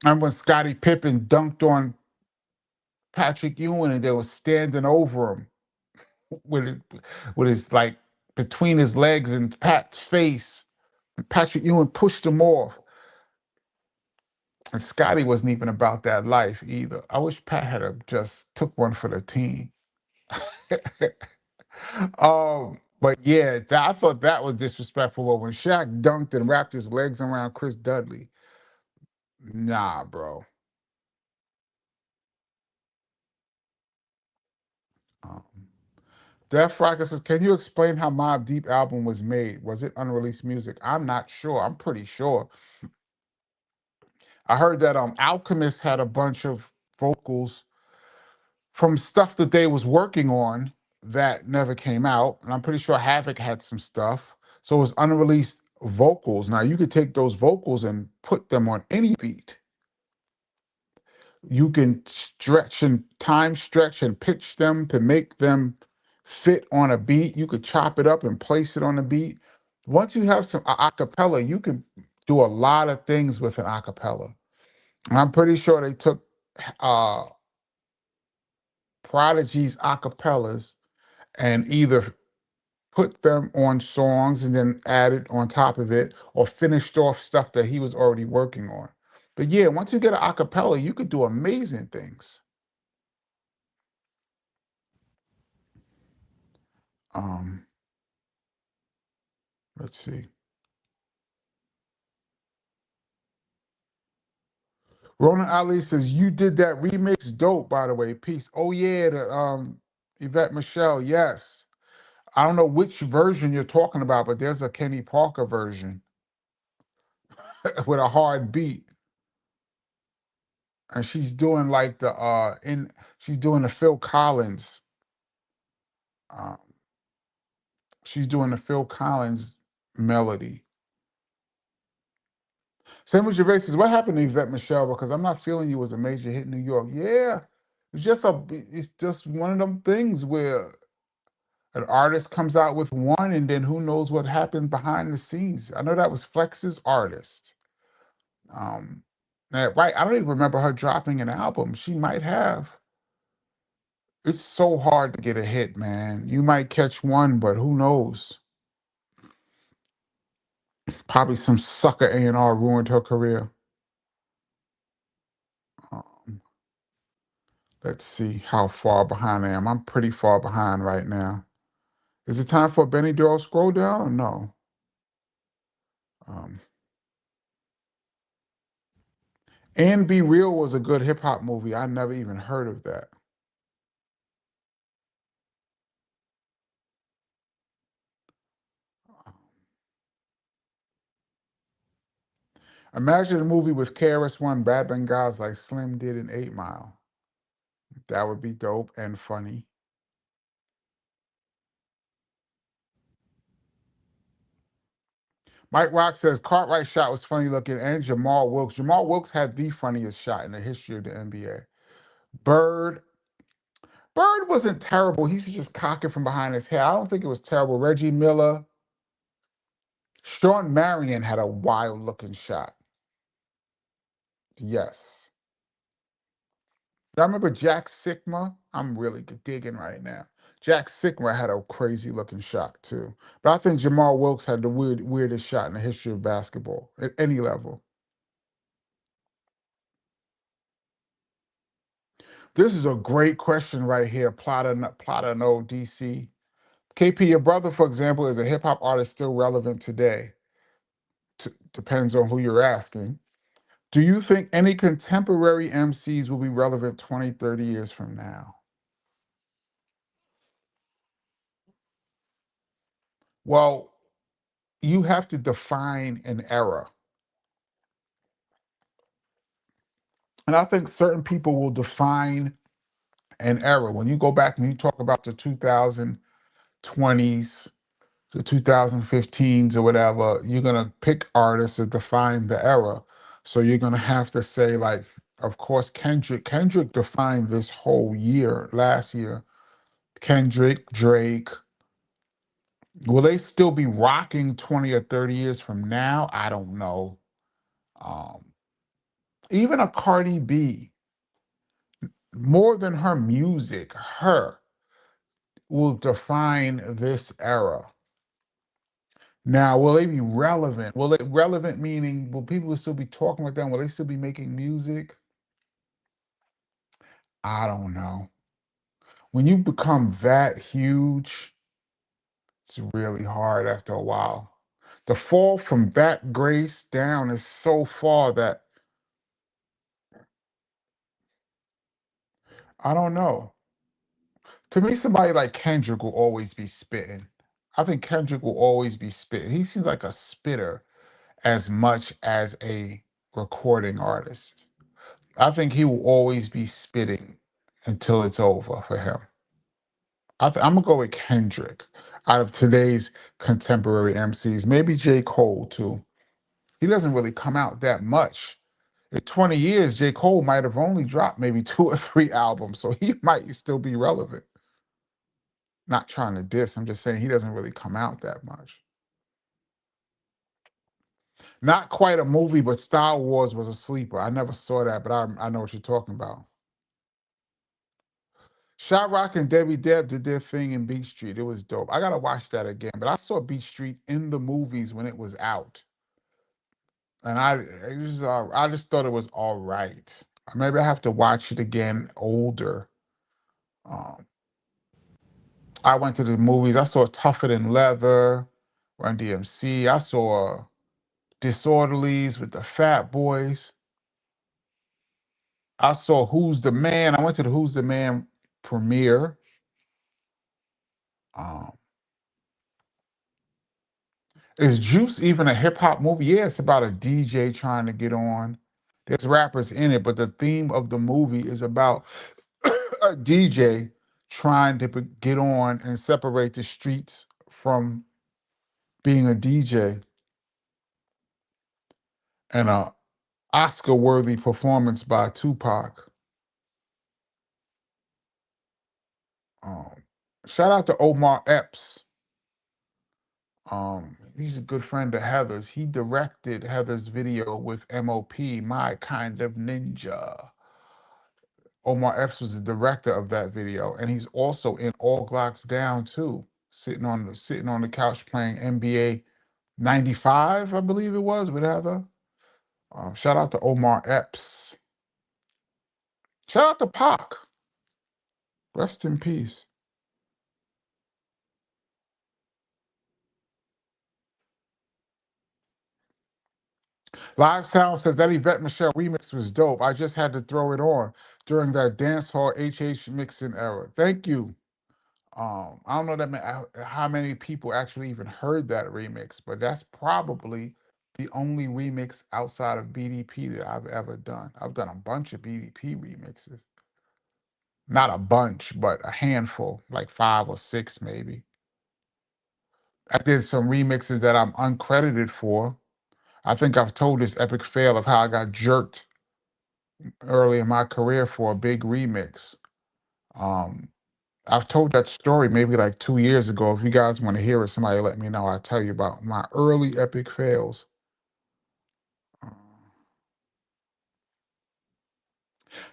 Speaker 1: And when Scottie Pippen dunked on Patrick Ewing and they were standing over him with his, with his like between his legs and Pat's face. And Patrick Ewing pushed him off. And Scottie wasn't even about that life either. I wish Pat had just took one for the team. But yeah, I thought that was disrespectful. But when Shaq dunked and wrapped his legs around Chris Dudley, nah, bro. Um, Def Rocker says, "Can you explain how Mobb Deep album was made? Was it unreleased music?" I'm not sure. I'm pretty sure. I heard that Alchemist had a bunch of vocals from stuff that they was working on that never came out, and I'm pretty sure Havoc had some stuff. So it was unreleased vocals. Now you could take those vocals and put them on any beat. You can stretch and pitch them to make them fit on a beat. You could chop it up and place it on a beat. Once you have some acapella, you can do a lot of things with an acapella. And I'm pretty sure they took uh Prodigy's acapellas and either put them on songs and then added on top of it or finished off stuff that he was already working on. But yeah, once you get an acapella, you could do amazing things. Um, let's see. Ronan Ali says, you did that remix dope, by the way. Peace. Oh yeah, the Yvette Michelle, yes. I don't know which version you're talking about, but there's a Kenny Parker version with a hard beat. And she's doing like the in she's doing the Phil Collins. Um, she's doing the Phil Collins melody. Same with Gervais says, what happened to Yvette Michelle? Because I'm not feeling you as a major hit in New York. Yeah, it's just one of them things where an artist comes out with one, and then who knows what happened behind the scenes. I know that was Flex's artist. Um, right, I don't even remember her dropping an album. She might have. It's so hard to get a hit, man. You might catch one, but who knows? Probably some sucker A&R ruined her career. Um, let's see how far behind I am. I'm pretty far behind right now. Is it time for a Benny Doll scroll down or no? Um, and Be Real was a good hip hop movie. I never even heard of that. Imagine a movie with KRS-One rapping guys like Slim did in 8 Mile. That would be dope and funny. Mike Rock says Cartwright's shot was funny looking, and Jamal Wilkes. Jamal Wilkes had the funniest shot in the history of the NBA. Bird. Bird wasn't terrible. He's just cocking from behind his head. I don't think it was terrible. Reggie Miller. Sean Marion had a wild looking shot. Yes. I remember Jack Sigma. I'm really digging right now. Jack Sigma had a crazy looking shot too. But I think Jamal Wilkes had the weirdest shot in the history of basketball at any level. This is a great question right here. Plotter no DC. KP, your brother, for example, is a hip hop artist still relevant today? Depends on who you're asking. Do you think any contemporary MCs will be relevant 20, 30 years from now? Well, you have to define an era. And I think certain people will define an era. When you go back and you talk about the 2020s, the 2015s or whatever, you're gonna pick artists that define the era. So you're gonna have to say, like, of course, Kendrick. Kendrick defined this whole year, last year. Kendrick, Drake. Will they still be rocking 20 or 30 years from now? I don't know. Um, even a Cardi B, more than her music, her will define this era. Now, will they be relevant? Will it relevant meaning will people still be talking with them? Will they still be making music? I don't know. When you become that huge, it's really hard after a while. The fall from that grace down is so far that I don't know. To me, somebody like Kendrick will always be spitting. I think Kendrick will always be spitting. He seems like a spitter as much as a recording artist. I think he will always be spitting until it's over for him. I'm gonna go with Kendrick out of today's contemporary MCs. Maybe J. Cole too. He doesn't really come out that much. In 20 years, J. Cole might have only dropped maybe 2 or 3 albums, so he might still be relevant. Not trying to diss, I'm just saying he doesn't really come out that much. Not quite a movie, but Star Wars was a sleeper. I never saw that, but I know what you're talking about. Shot Rock and Debbie Deb did their thing in Beach Street. It was dope. I gotta watch that again. But I saw Beach Street in the movies when it was out, and I just thought it was all right. Maybe I have to watch it again older. Um, I went to the movies. I saw Tougher Than Leather, Run DMC. I saw Disorderlies with the Fat Boys. I saw Who's the Man. I went to the Who's the Man premiere. Um, is Juice even a hip hop movie? Yeah, it's about a DJ trying to get on. There's rappers in it, but the theme of the movie is about a DJ trying to get on and separate the streets from being a DJ, and a Oscar-worthy performance by Tupac. Um, shout out to Omar Epps. he's a good friend of Heather's. He directed Heather's video with MOP, My Kind of Ninja. Omar Epps was the director of that video, and he's also in All Glocks Down too, sitting on the couch playing NBA 95, I believe it was, with Heather. Shout out to Omar Epps. Shout out to Pac. Rest in peace. Live Sound says that Yvette Michelle remix was dope. I just had to throw it on during that dance hall HH mixing era. Thank you. I don't know how many people actually even heard that remix, but that's probably the only remix outside of BDP that I've ever done. I've done a bunch of BDP remixes. Not a bunch, but a handful, like 5 or 6 maybe. I did some remixes that I'm uncredited for. I think I've told this epic fail of how I got jerked early in my career for a big remix. Um, I've told that story maybe like 2 years ago. If you guys want to hear it, somebody let me know. I'll tell you about my early epic fails. Uh,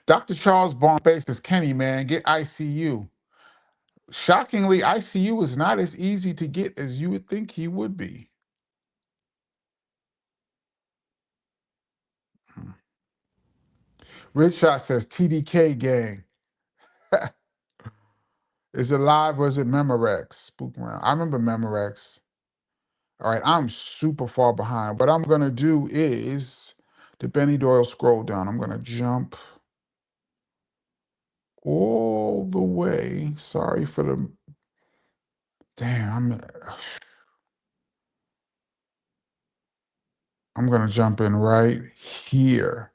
Speaker 1: Dr. Charles Bombay says, Kenny, man, get ICU. Shockingly, ICU is not as easy to get as you would think he would be. Hmm. Rich Shot says, TDK gang. Is it live or is it Memorex? Spook around. I remember Memorex. All right, I'm super far behind. What I'm going to do is the Benny Doyle scroll down. I'm going to jump all the way. Sorry for the damn. I'm gonna jump in right here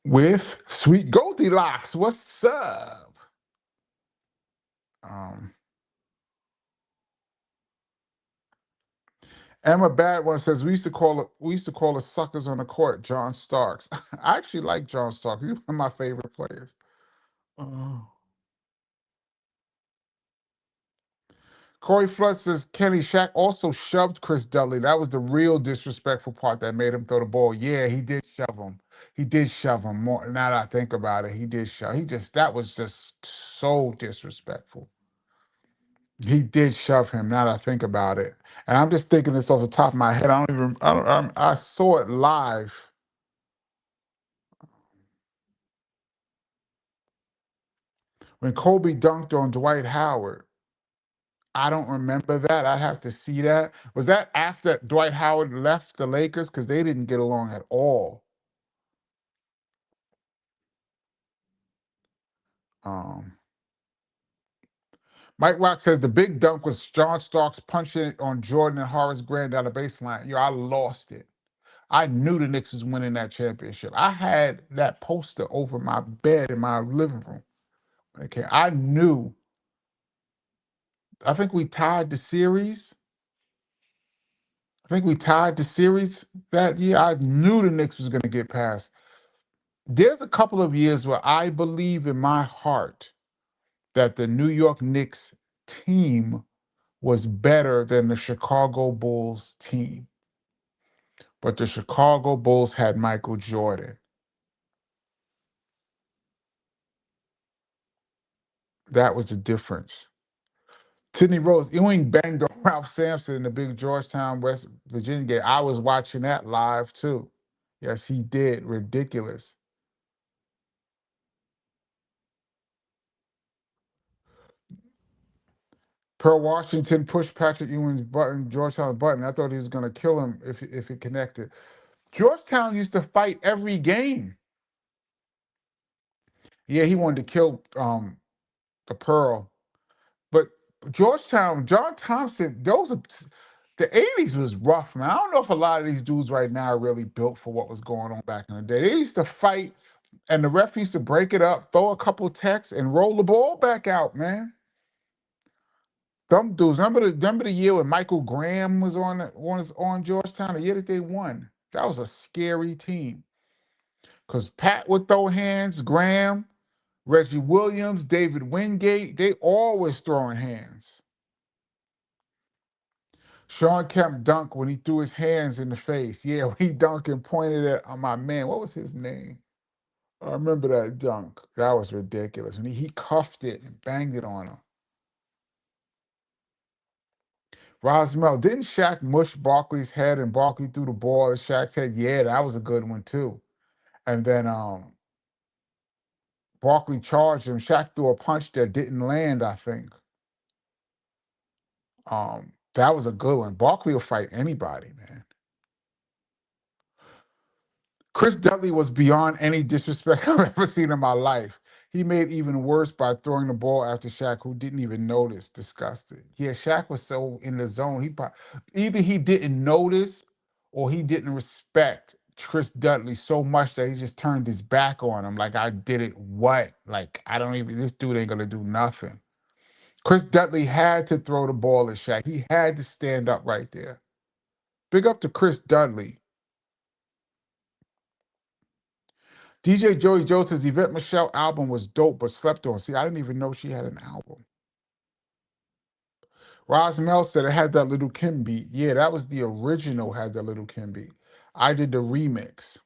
Speaker 1: with Sweet Goldilocks. What's up? Um, Emma Bad One says we used to call the suckers on the court John Starks. I actually like John Starks. He's one of my favorite players. Oh. Corey Flood says Kenny Shack also shoved Chris Dudley. That was the real disrespectful part that made him throw the ball. Yeah, he did shove him. He did shove him. More now that I think about it, he did shove. That was just so disrespectful. He did shove him. Now that I think about it, and I'm just thinking this off the top of my head. I don't even. I don't. I saw it live when Kobe dunked on Dwight Howard. I don't remember that. I'd have to see that. Was that after Dwight Howard left the Lakers? Because they didn't get along at all. Um, Mike Rock says the big dunk was John Starks punching it on Jordan and Horace Grant down the baseline. Yo, I lost it. I knew the Knicks was winning that championship. I had that poster over my bed in my living room. Okay, I knew. I think we tied the series. I think we tied the series that year. I knew the Knicks was going to get past. There's a couple of years where I believe in my heart that the New York Knicks team was better than the Chicago Bulls team. But the Chicago Bulls had Michael Jordan. That was the difference. Sidney Rose Ewing banged on Ralph Sampson in the big Georgetown, West Virginia game. I was watching that live too. Yes, he did. Ridiculous. Pearl Washington pushed Patrick Ewing's button, Georgetown's button. I thought he was going to kill him if it connected. Georgetown used to fight every game. Yeah, he wanted to kill the Pearl. But Georgetown, John Thompson, the 80s was rough, man. I don't know if a lot of these dudes right now are really built for what was going on back in the day. They used to fight, and the ref used to break it up, throw a couple techs, and roll the ball back out, man. Them dudes, remember the year when Michael Graham was on Georgetown, the year that they won. That was a scary team. Because Pat would throw hands, Graham, Reggie Williams, David Wingate, they always throwing hands. Sean Kemp dunk when he threw his hands in the face. Yeah, when he dunked and pointed at my man. What was his name? I remember that dunk. That was ridiculous. When he cuffed it and banged it on him. Rosmel, didn't Shaq mush Barkley's head and Barkley threw the ball at Shaq's head? Yeah, that was a good one too. And then Barkley charged him. Shaq threw a punch that didn't land, I think. That was a good one. Barkley will fight anybody, man. Chris Dudley was beyond any disrespect I've ever seen in my life. He made even worse by throwing the ball after Shaq, who didn't even notice. Disgusted. Yeah, Shaq was so in the zone. Either he didn't notice or he didn't respect Chris Dudley so much that he just turned his back on him. Like, I did it. What? Like, I don't even. This dude ain't gonna do nothing. Chris Dudley had to throw the ball at Shaq. He had to stand up right there. Big up to Chris Dudley. DJ Joey Joe says Yvette Michelle album was dope but slept on. See, I didn't even know she had an album. Rosmel said it had that Little Kim beat. Yeah, that was the original had that Little Kim beat. I did the remix.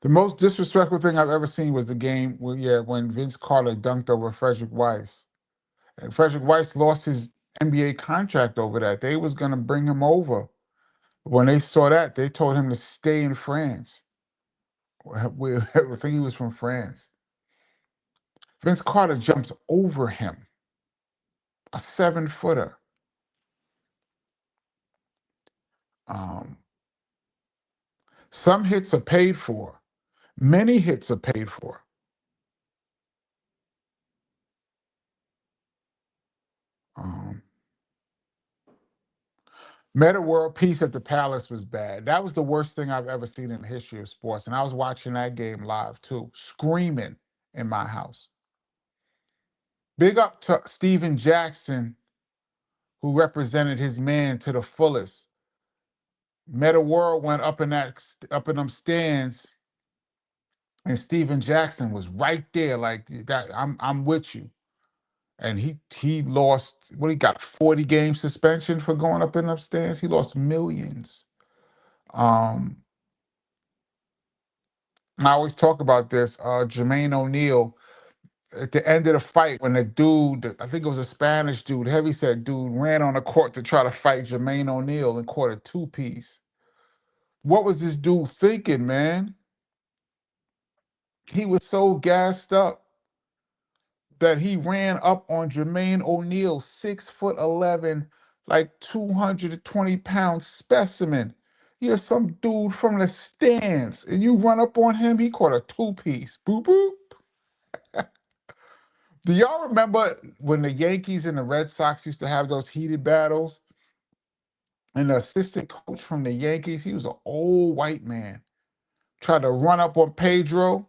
Speaker 1: The most disrespectful thing I've ever seen was the game when Vince Carter dunked over Frederick Weiss. And Frederick Weiss lost his NBA contract over that. They was gonna bring him over. When they saw that, they told him to stay in France. I think he was from France. Vince Carter jumps over him, a 7-footer. Um, some hits are paid for. Many hits are paid for. Um, Meta World Peace at the Palace was bad. That was the worst thing I've ever seen in the history of sports. And I was watching that game live too, screaming in my house. Big up to Steven Jackson, who represented his man to the fullest. Meta World went up in them stands, and Steven Jackson was right there, like that. I'm with you. And he lost what he got 40 game suspension for going up in them stands. He lost millions. Um, I always talk about this. Jermaine O'Neal at the end of the fight when the dude, I think it was a Spanish dude, heavyset dude, ran on the court to try to fight Jermaine O'Neal and caught a two-piece. What was this dude thinking, man? He was so gassed up that he ran up on Jermaine O'Neal, 6'11", like 220-pound specimen. You're some dude from the stands, and you run up on him. He caught a two-piece. Boop boop. Do y'all remember when the Yankees and the Red Sox used to have those heated battles? And the assistant coach from the Yankees, he was an old white man, tried to run up on Pedro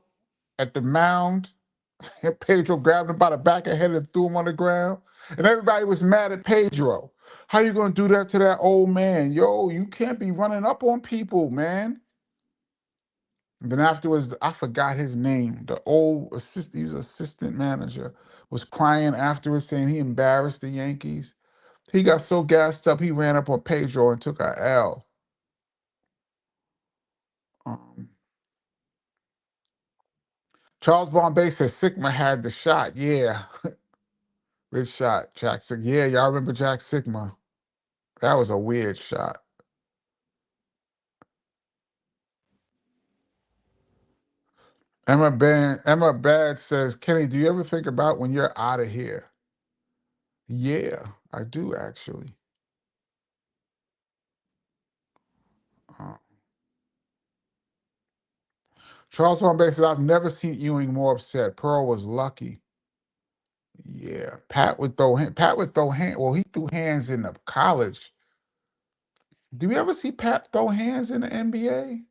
Speaker 1: at the mound. And Pedro grabbed him by the back of the head and threw him on the ground. And everybody was mad at Pedro. How you gonna do that to that old man? Yo, you can't be running up on people, man. And then afterwards, I forgot his name. The old assistant, he was assistant manager, was crying afterwards, saying he embarrassed the Yankees. He got so gassed up, he ran up on Pedro and took a L. Um, Charles Bombay says Sigma had the shot. Yeah, good shot, Jack Sigma. Yeah, y'all remember Jack Sigma? That was a weird shot. Emma Bad says, Kenny, do you ever think about when you're out of here? Yeah, I do actually. Uh, Charles Bombay says, I've never seen Ewing more upset. Pearl was lucky. Yeah, Pat would throw hand. Well, he threw hands in the college. Do you ever see Pat throw hands in the NBA?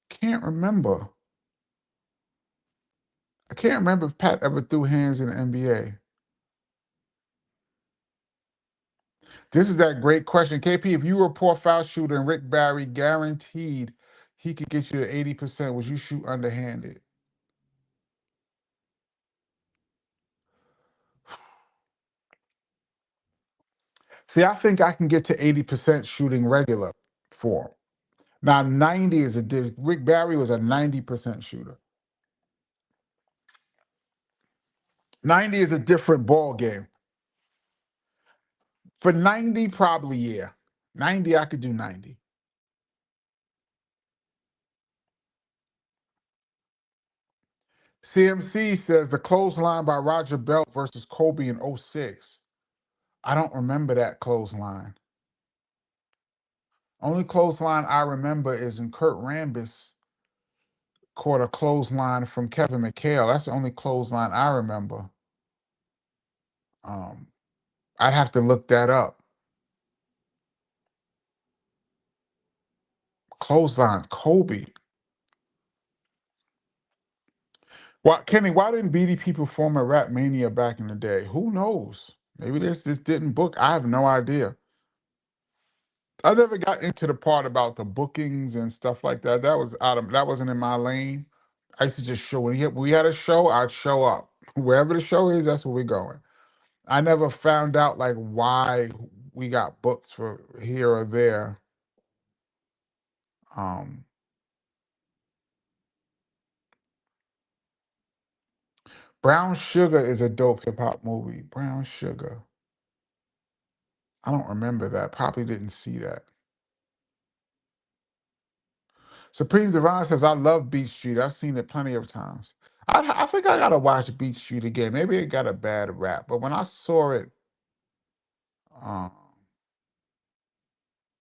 Speaker 1: Can't remember. I can't remember if Pat ever threw hands in the NBA. This is that great question. KP, if you were a poor foul shooter and Rick Barry guaranteed he could get you to 80%, would you shoot underhanded? See, I think I can get to 80% shooting regular form. Now, 90 is Rick Barry was a 90% shooter. 90 is a different ball game. For 90, probably, yeah. 90, I could do 90. CMC says the clothesline by Roger Belt versus Kobe in '06. I don't remember that clothesline. Only clothesline I remember is when Kurt Rambis caught a clothesline from Kevin McHale. That's the only clothesline I remember. Um, I'd have to look that up. Clothesline, Kobe. Why, Kenny? Why didn't BDP perform at Rap Mania back in the day? Who knows? Maybe this just didn't book. I have no idea. I never got into the part about the bookings and stuff like that. That wasn't in my lane. I used to just show when we had a show, I'd show up. Wherever the show is, that's where we're going. I never found out like why we got booked for here or there. Um, Brown Sugar is a dope hip hop movie. Brown Sugar. I don't remember that. Probably didn't see that. Supreme Divine says, I love Beat Street. I've seen it plenty of times. I think I gotta watch Beat Street again. Maybe it got a bad rap, but when I saw it, um,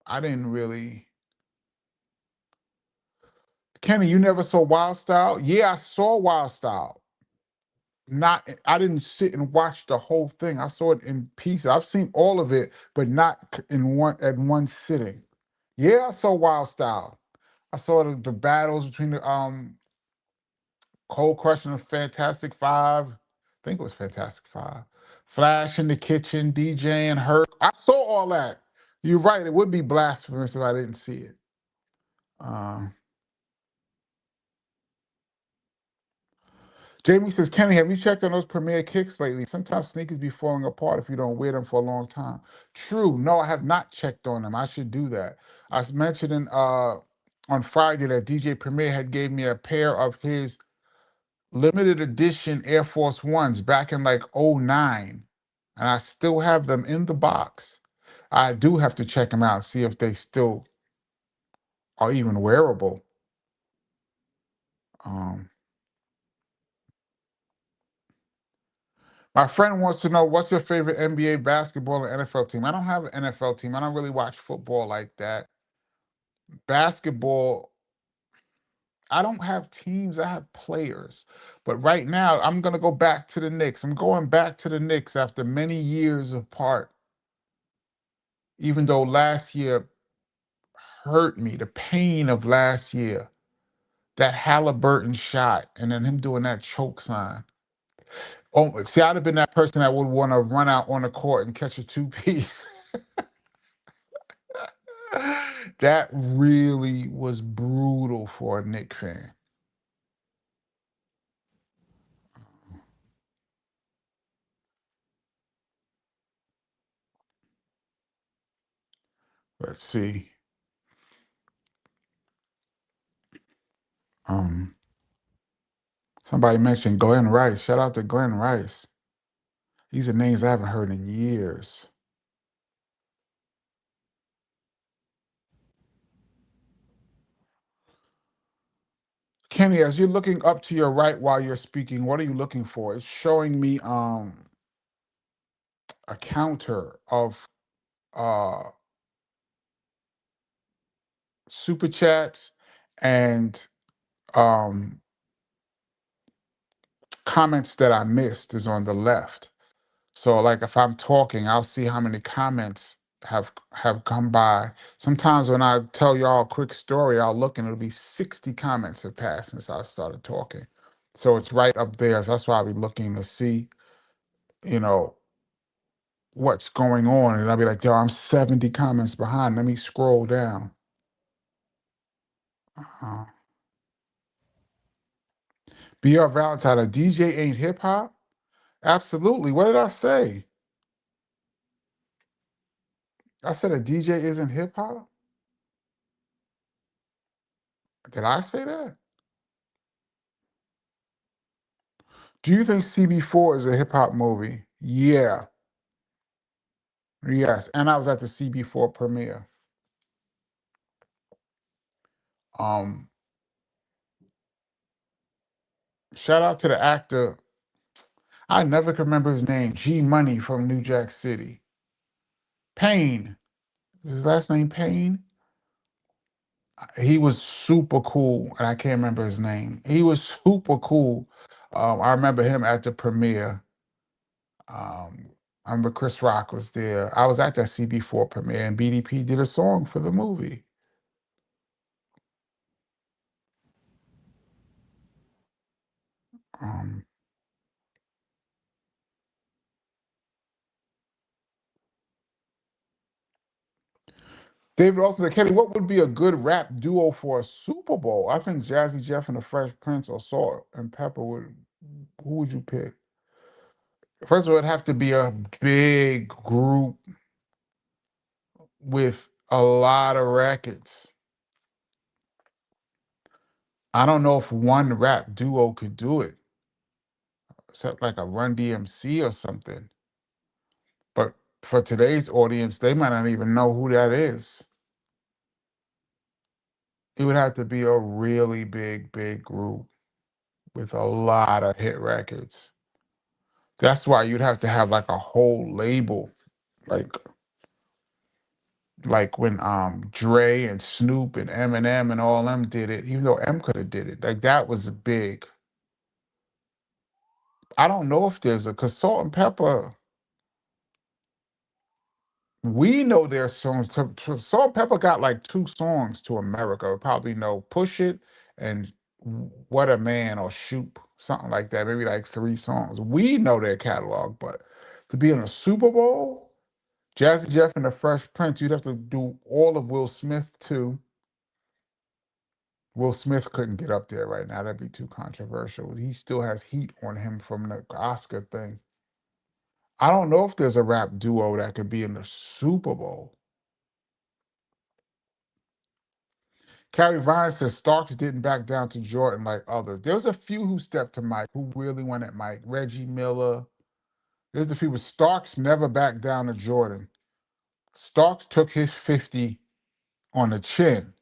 Speaker 1: I didn't really. Kenny, you never saw Wild Style? Yeah, I saw Wild Style. Not, I didn't sit and watch the whole thing. I saw it in pieces. I've seen all of it, but not in one sitting. Yeah, I saw Wild Style. I saw the battles between the Cold Crush and the Fantastic Five. I think it was Fantastic Five. Flash in the kitchen, DJ and Herc. I saw all that. You're right. It would be blasphemous if I didn't see it. Uh, Jamie says, Kenny, have you checked on those Premier kicks lately? Sometimes sneakers be falling apart if you don't wear them for a long time. True. No, I have not checked on them. I should do that. I was mentioning on Friday that DJ Premier had gave me a pair of his limited edition Air Force Ones back in like '09, and I still have them in the box. I do have to check them out, see if they still are even wearable. Um, my friend wants to know what's your favorite NBA basketball and NFL team. I don't have an NFL team. I don't really watch football like that. Basketball, I don't have teams. I have players. But right now, I'm gonna go back to the Knicks. I'm going back to the Knicks after many years apart. Even though last year hurt me, the pain of last year, that Halliburton shot, and then him doing that choke sign. Oh, see, I'd have been that person that would want to run out on the court and catch a two-piece. That really was brutal for a Knick fan. Let's see. Um, Somebody mentioned Glenn Rice. Shout out to Glenn Rice. These are names I haven't heard in years. Kenny, as you're looking up to your right while you're speaking, what are you looking for? It's showing me a counter of uh super chats and um comments that I missed is on the left. So like if I'm talking, I'll see how many comments have come by. Sometimes when I tell y'all a quick story, I'll look and it'll be 60 comments have passed since I started talking. So it's right up there. So that's why I'll be looking to see, you know, what's going on. And I'll be like, yo, I'm 70 comments behind. Let me scroll down. Uh, B.R. Valentine, a DJ ain't hip hop? Absolutely. What did I say? I said a DJ isn't hip hop? Did I say that? Do you think CB4 is a hip hop movie? Yeah. Yes. And I was at the CB4 premiere. Um, Shout out to the actor. I never can remember his name. G Money from New Jack City. Payne. Is his last name Payne? He was super cool, and I can't remember his name. He was super cool. I remember him at the premiere. I remember Chris Rock was there. I was at that CB4 premiere, and BDP did a song for the movie. Um, David also said, Kenny, what would be a good rap duo for a Super Bowl? I think Jazzy Jeff and the Fresh Prince or Salt and Pepper would. Who would you pick? First of all, it'd have to be a big group with a lot of records. I don't know if one rap duo could do it, except like a Run DMC or something. But for today's audience, they might not even know who that is. It would have to be a really big group with a lot of hit records. That's why you'd have to have like a whole label, like when Dre and Snoop and Eminem and all them did it, even though M could have did it. Like that was big. I don't know if there's a cause Salt and Pepper, we know their songs. Salt and Pepper got like two songs to America. Probably know Push It and What a Man or Shoot, something like that. Maybe like three songs. We know their catalog, but to be in a Super Bowl, Jazzy Jeff and the Fresh Prince, you'd have to do all of Will Smith too. Will Smith couldn't get up there right now. That'd be too controversial. He still has heat on him from the Oscar thing. I don't know if there's a rap duo that could be in the Super Bowl. Carrie Vine says Starks didn't back down to Jordan like others. There was a few who stepped to Mike, who really wanted Mike. Reggie Miller. There's the people. Starks never backed down to Jordan. Starks took his 50 on the chin.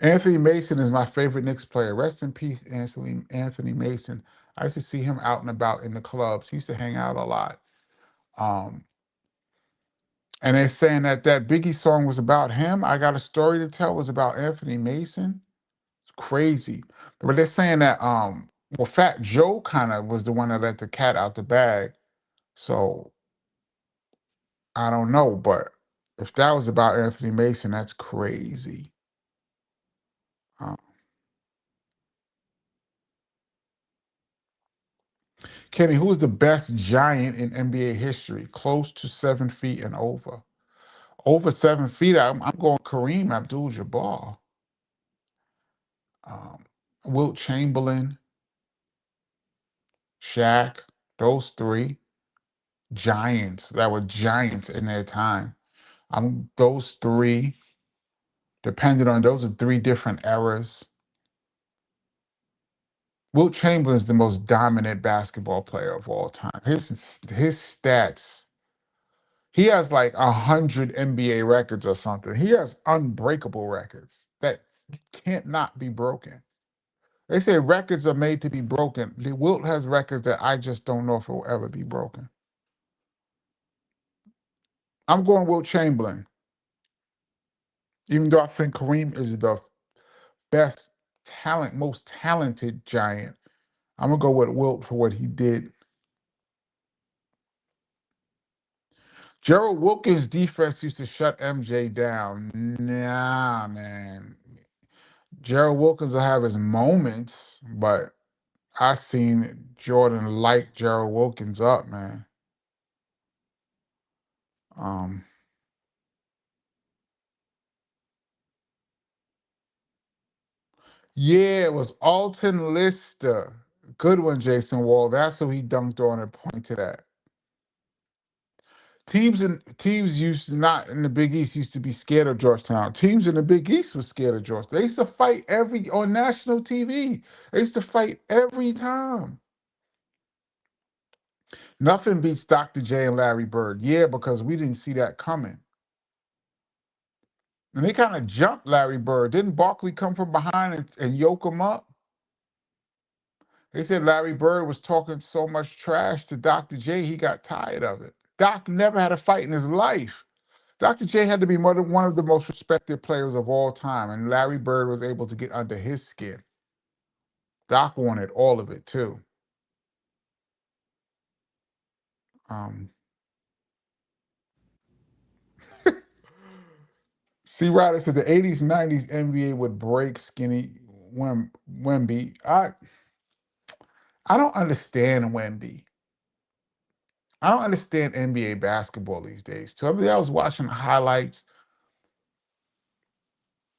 Speaker 1: Anthony Mason is my favorite Knicks player. Rest in peace, Anthony Mason. I used to see him out and about in the clubs. He used to hang out a lot. Um, and they're saying that Biggie song was about him. I got a story to tell was about Anthony Mason. It's crazy. But they're saying that well, Fat Joe kind of was the one that let the cat out the bag. So I don't know, but if that was about Anthony Mason, that's crazy. Uh, Kenny, who is the best giant in NBA history? Close to 7 feet and over. Over 7 feet, I'm going Kareem Abdul-Jabbar. Um, Wilt Chamberlain, Shaq, those three giants that were giants in their time. Those three, depending on those are three different eras. Wilt Chamberlain is the most dominant basketball player of all time. His stats. He has like 100 NBA records or something. He has unbreakable records that can't not be broken. They say records are made to be broken. Wilt has records that I just don't know if it will ever be broken. I'm going Wilt Chamberlain, even though I think Kareem is the best most talented giant. I'm gonna go with Wilt for what he did. Gerald Wilkins' defense used to shut MJ down. Nah, man. Gerald Wilkins will have his moments, but I seen Jordan light Gerald Wilkins up, man. Um, yeah, it was Alton Lister. Good one, Jason Wall. That's who he dunked on and pointed at. Teams used to not in the Big East used to be scared of Georgetown. Teams in the Big East were scared of Georgetown. They used to fight every on national TV. They used to fight every time. Nothing beats Dr. J and Larry Bird. Yeah, because we didn't see that coming. And they kind of jumped Larry Bird. Didn't Barkley come from behind and yoke him up? They said Larry Bird was talking so much trash to Dr. J, he got tired of it. Doc never had a fight in his life. Dr. J had to be one of the most respected players of all time, and Larry Bird was able to get under his skin. Doc wanted all of it too. Um, C. Ryder said the 80s, 90s NBA would break skinny Wemby. I don't understand Wemby. I don't understand NBA basketball these days. So the other day I was watching highlights.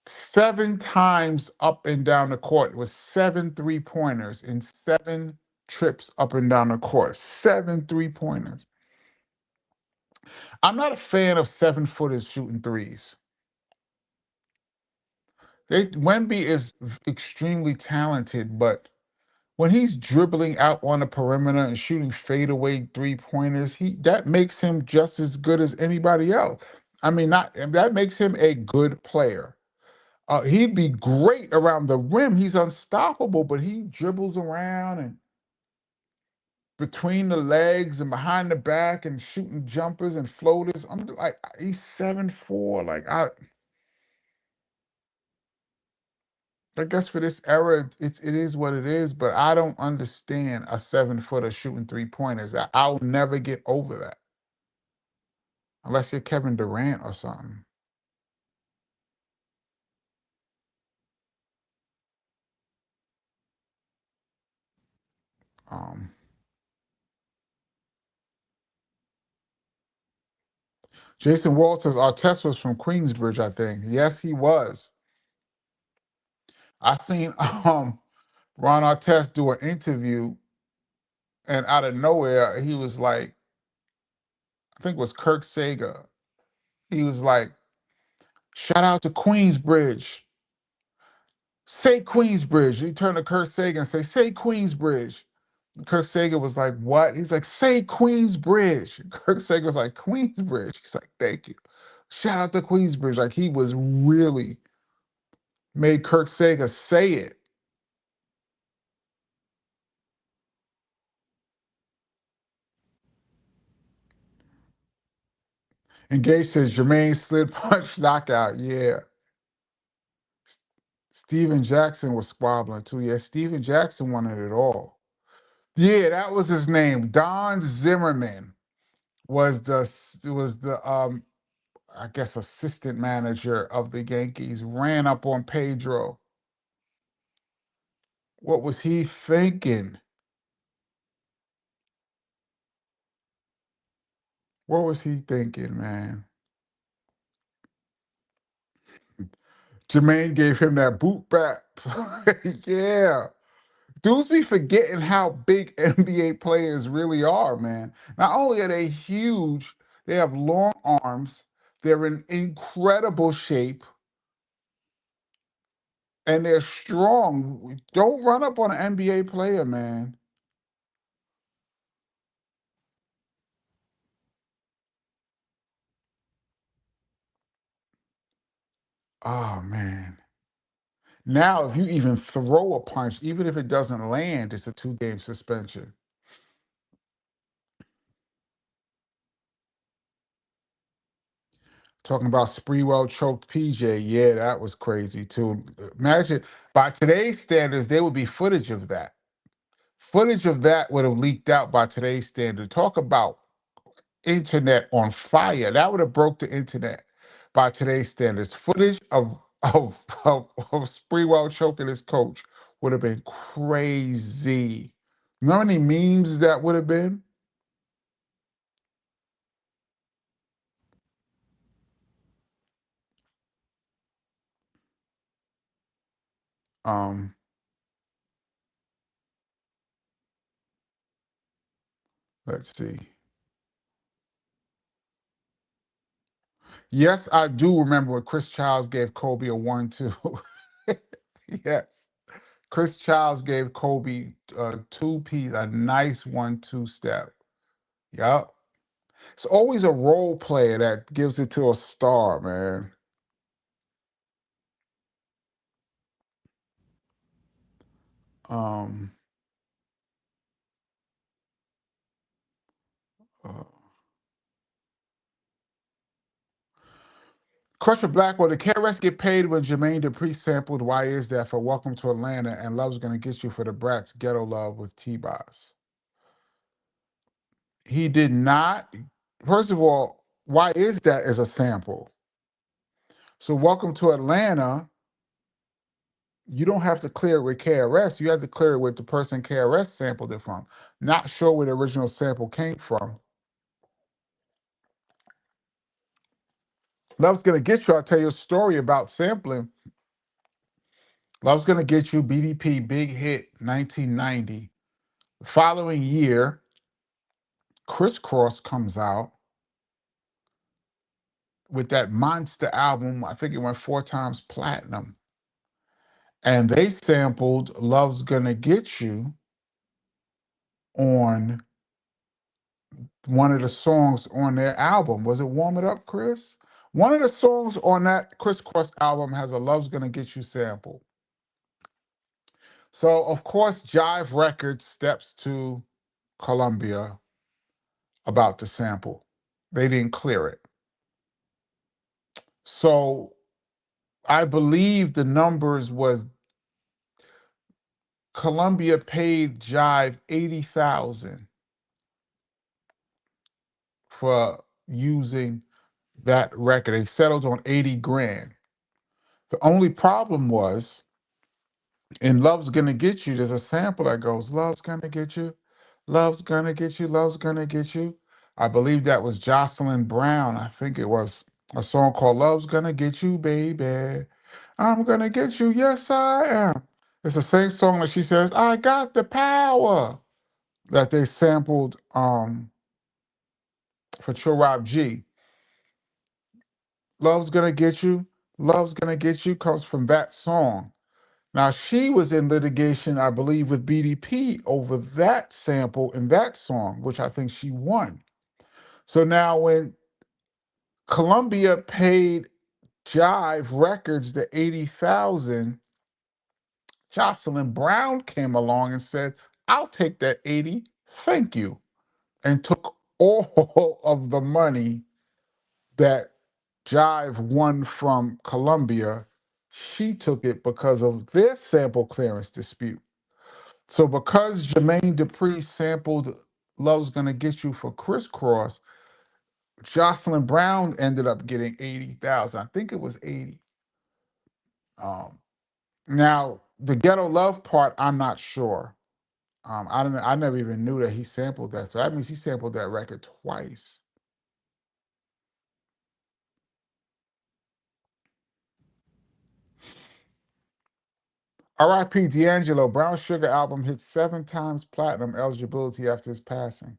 Speaker 1: 7 times up and down the court. It was 7 3-pointers and 7 trips up and down the court. 7 3-pointers. I'm not a fan of 7-footers shooting threes. Wemby is extremely talented, but when he's dribbling out on the perimeter and shooting fadeaway 3-pointers, that makes him just as good as anybody else. I mean, not that makes him a good player. He'd be great around the rim. He's unstoppable, but he dribbles around and between the legs and behind the back and shooting jumpers and floaters. I'm like, he's 7'4". Like I guess for this era, it is what it is. But I don't understand a 7-footer shooting 3-pointers. I'll never get over that unless you're Kevin Durant or something. Um, Jason Wall says Artest was from Queensbridge, I think. Yes, he was. I seen Ron Artest do an interview, and out of nowhere, he was like, I think it was Kirk Sager. He was like, shout out to Queensbridge. Say Queensbridge. He turned to Kirk Sager and say Queensbridge. And Kirk Sager was like, what? He's like, say Queensbridge. And Kirk Sager was like, Queensbridge. He's like, thank you. Shout out to Queensbridge. Like he was really made Kirk Sager say it. And Gage says Jermaine slid punch knockout. Yeah. Steven Jackson was squabbling too. Yeah, Steven Jackson wanted it all. Yeah, that was his name. Don Zimmerman was the I guess assistant manager of the Yankees. Ran up on Pedro. What was he thinking? What was he thinking, man? Jermaine gave him that boot back. Yeah. Dudes be forgetting how big NBA players really are, man. Not only are they huge, they have long arms, they're in incredible shape, and they're strong. Don't run up on an NBA player, man. Oh, man. Now, if you even throw a punch, even if it doesn't land, it's a 2-game suspension. Talking about Sprewell choked PJ. Yeah, that was crazy too. Imagine by today's standards, there would be footage of that. Footage of that would have leaked out by today's standard. Talk about internet on fire. That would have broke the internet by today's standards. Footage of Sprewell choking his coach would have been crazy. You know how many memes that would have been? Um, let's see. Yes, I do remember when Chris Childs gave Kobe a 1-2. Yes. Chris Childs gave Kobe a two-piece, a nice 1-2 step. Yep. It's always a role player that gives it to a star, man. Um, uh, Crusher Blackwell, did KRS get paid when Jermaine Dupri sampled Why Is That for Welcome to Atlanta and Love's Gonna Get You for the Brats Ghetto Love with T-Boz? He did not. First of all, Why Is That is a sample. So Welcome to Atlanta, you don't have to clear it with KRS. You have to clear it with the person KRS sampled it from. Not sure where the original sample came from. Love's Gonna Get You, I'll tell you a story about sampling. Love's Gonna Get You, BDP, big hit, 1990. The following year, Crisscross comes out with that monster album. I think it went 4 times platinum. And they sampled Love's Gonna Get You on one of the songs on their album. Was it Warm It Up, Chris? One of the songs on that Crisscross album has a Love's Gonna Get You sample. So, of course, Jive Records steps to Columbia about the sample. They didn't clear it. So, I believe the numbers was Columbia paid Jive 80,000 for using that record. They settled on 80 grand. The only problem was in Love's Gonna Get You, there's a sample that goes, Love's gonna get you, love's gonna get you, love's gonna get you. I believe that was Jocelyn Brown. I think it was a song called Love's Gonna Get You, Baby. I'm gonna get you, yes I am. It's the same song that she says, I got the power, that they sampled for Chill Rob G. Love's Gonna Get You, Love's Gonna Get You comes from that song. Now, she was in litigation, I believe, with BDP over that sample in that song, which I think she won. So now, when Columbia paid Jive Records the 80,000, Jocelyn Brown came along and said, I'll take that 80, thank you, and took all of the money that Jive won from Columbia. She took it because of their sample clearance dispute. So because Jermaine Dupri sampled Love's Gonna Get You for Crisscross, Jocelyn Brown ended up getting 80,000. I think it was 80. Um, now the Ghetto Love part, I'm not sure. I don't know. I never even knew that he sampled that. So that means he sampled that record twice. R.I.P. D'Angelo. Brown Sugar album hit 7 times platinum eligibility after his passing.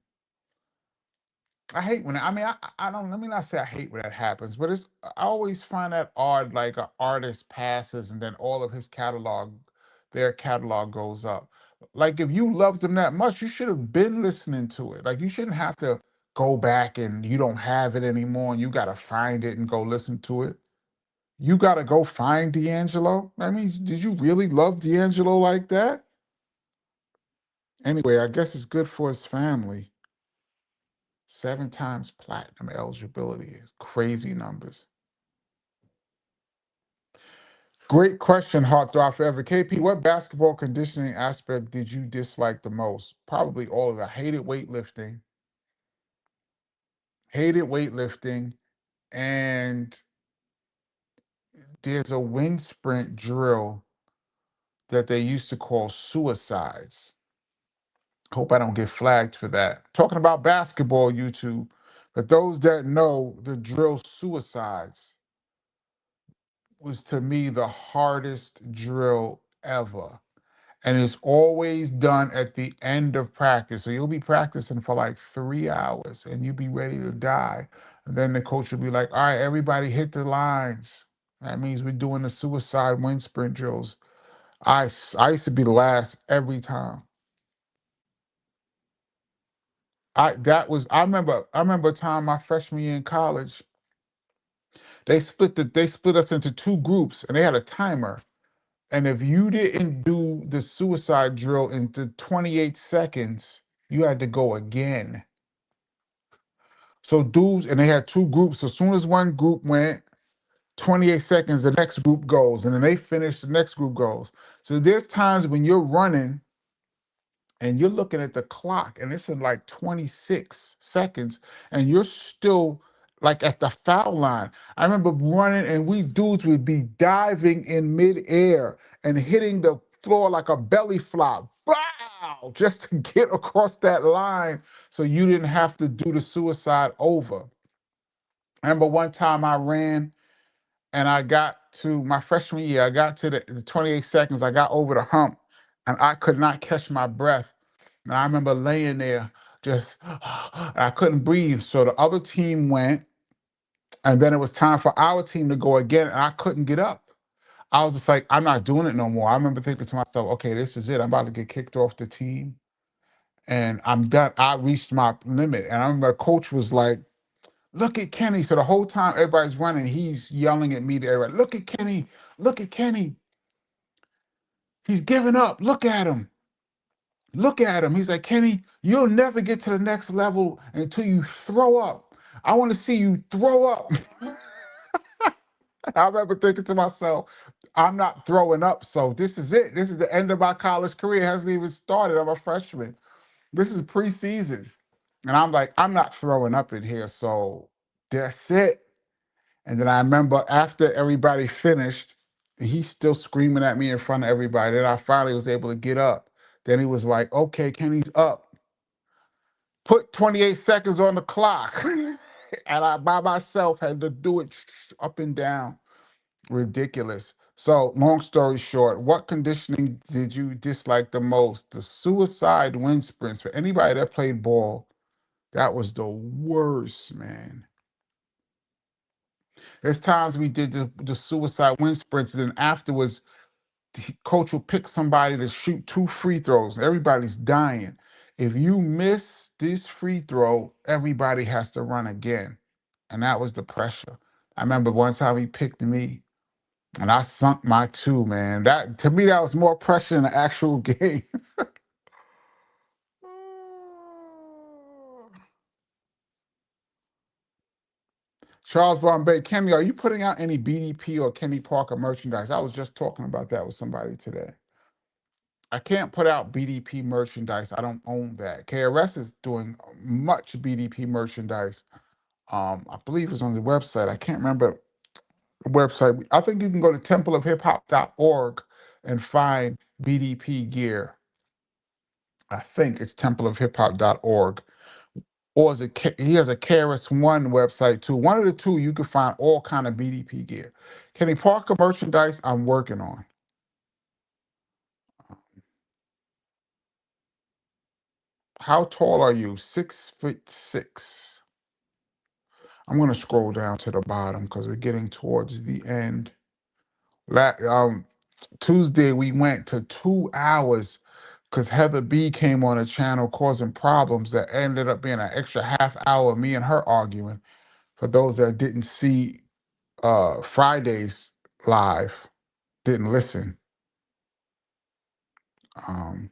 Speaker 1: I hate when I mean I don't let me not say I hate when that happens, but it's I always find that odd like an artist passes and then all of his catalog, their catalog goes up. Like if you loved them that much, you should have been listening to it. Like you shouldn't have to go back and you don't have it anymore and you gotta find it and go listen to it. You gotta go find D'Angelo. I mean, did you really love D'Angelo like that? Anyway, I guess it's good for his family. 7 times platinum eligibility. Crazy numbers. Great question, Heartthrob Forever. KP, what basketball conditioning aspect did you dislike the most? Probably all of it. I hated weightlifting. Hated weightlifting. And there's a wind sprint drill that they used to call suicides. Hope I don't get flagged for that. Talking about basketball, YouTube. But those that know the drill suicides was to me the hardest drill forever. And it's always done at the end of practice. So you'll be practicing for like 3 hours and you'll be ready to die. And then the coach will be like, all right, everybody hit the lines. That means we're doing the suicide wind sprint drills. I used to be the last every time. I remember a time my freshman year in college, they split us into two groups and they had a timer. And if you didn't do the suicide drill into 28 seconds, you had to go again. So dudes, and they had two groups. So as soon as one group went, 28 seconds, the next group goes. And then they finish, the next group goes. So there's times when you're running and you're looking at the clock and it's in like 26 seconds and you're still like at the foul line. I remember running and we dudes would be diving in midair and hitting the floor like a belly flop. Bow! Just to get across that line so you didn't have to do the suicide over. I remember one time I ran and I got to my freshman year, I got to the 28 seconds, I got over the hump and I could not catch my breath. And I remember laying there just, I couldn't breathe. So the other team went, and then it was time for our team to go again, and I couldn't get up. I was just like, I'm not doing it no more. I remember thinking to myself, okay, this is it. I'm about to get kicked off the team, and I'm done. I reached my limit. And I remember coach was like, look at Kenny. So the whole time everybody's running, he's yelling at me to everybody, look at Kenny, look at Kenny. He's giving up. Look at him. Look at him. He's like, Kenny, you'll never get to the next level until you throw up. I want to see you throw up. I remember thinking to myself, I'm not throwing up. So this is it. This is the end of my college career. It hasn't even started. I'm a freshman. This is preseason. And I'm like, I'm not throwing up in here. So that's it. And then I remember after everybody finished, he's still screaming at me in front of everybody. Then I finally was able to get up. Then he was like, okay, Kenny's up. Put 28 seconds on the clock. And I by myself had to do it up and down. Ridiculous. So, long story short, what conditioning did you dislike the most? The suicide wind sprints. For anybody that played ball, that was the worst, man. There's times we did the suicide wind sprints, and then afterwards, the coach will pick somebody to shoot two free throws. Everybody's dying. If you miss this free throw, everybody has to run again. And that was the pressure. I remember one time he picked me and I sunk my two, man. That to me, that was more pressure than the actual game. Charles Bombay, Kenny, are you putting out any BDP or Kenny Parker merchandise? I was just talking about that with somebody today. I can't put out BDP merchandise. I don't own that. KRS is doing much BDP merchandise. I believe it's on the website. I can't remember the website. I think you can go to templeofhiphop.org and find BDP gear. I think it's templeofhiphop.org. Or is it he has a KRS One website too. One of the two, you can find all kind of BDP gear. Kenny Parker merchandise, I'm working on. How tall are you? 6'6". I'm gonna scroll down to the bottom because we're getting towards the end. Tuesday we went to 2 hours because Heather B came on the channel causing problems that ended up being an extra half hour of me and her arguing. For those that didn't see Friday's live, didn't listen. Um,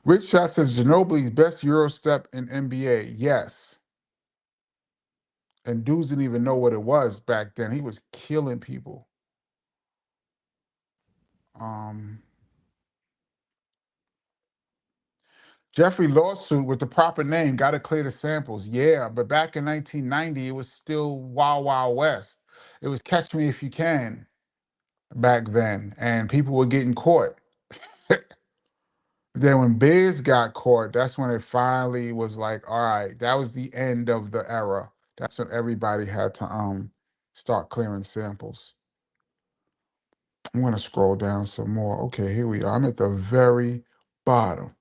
Speaker 1: Rich Shot says Ginobili's best Euro step in NBA. Yes. And dudes didn't even know what it was back then. He was killing people. Um, Jeffrey Lawsuit with the proper name, got to clear the samples. Yeah, but back in 1990, it was still Wild Wild West. It was Catch Me If You Can back then, and people were getting caught. Then when Biz got caught, that's when it finally was like, all right, that was the end of the era. That's when everybody had to start clearing samples. I'm gonna scroll down some more. Okay, here we are. I'm at the very bottom.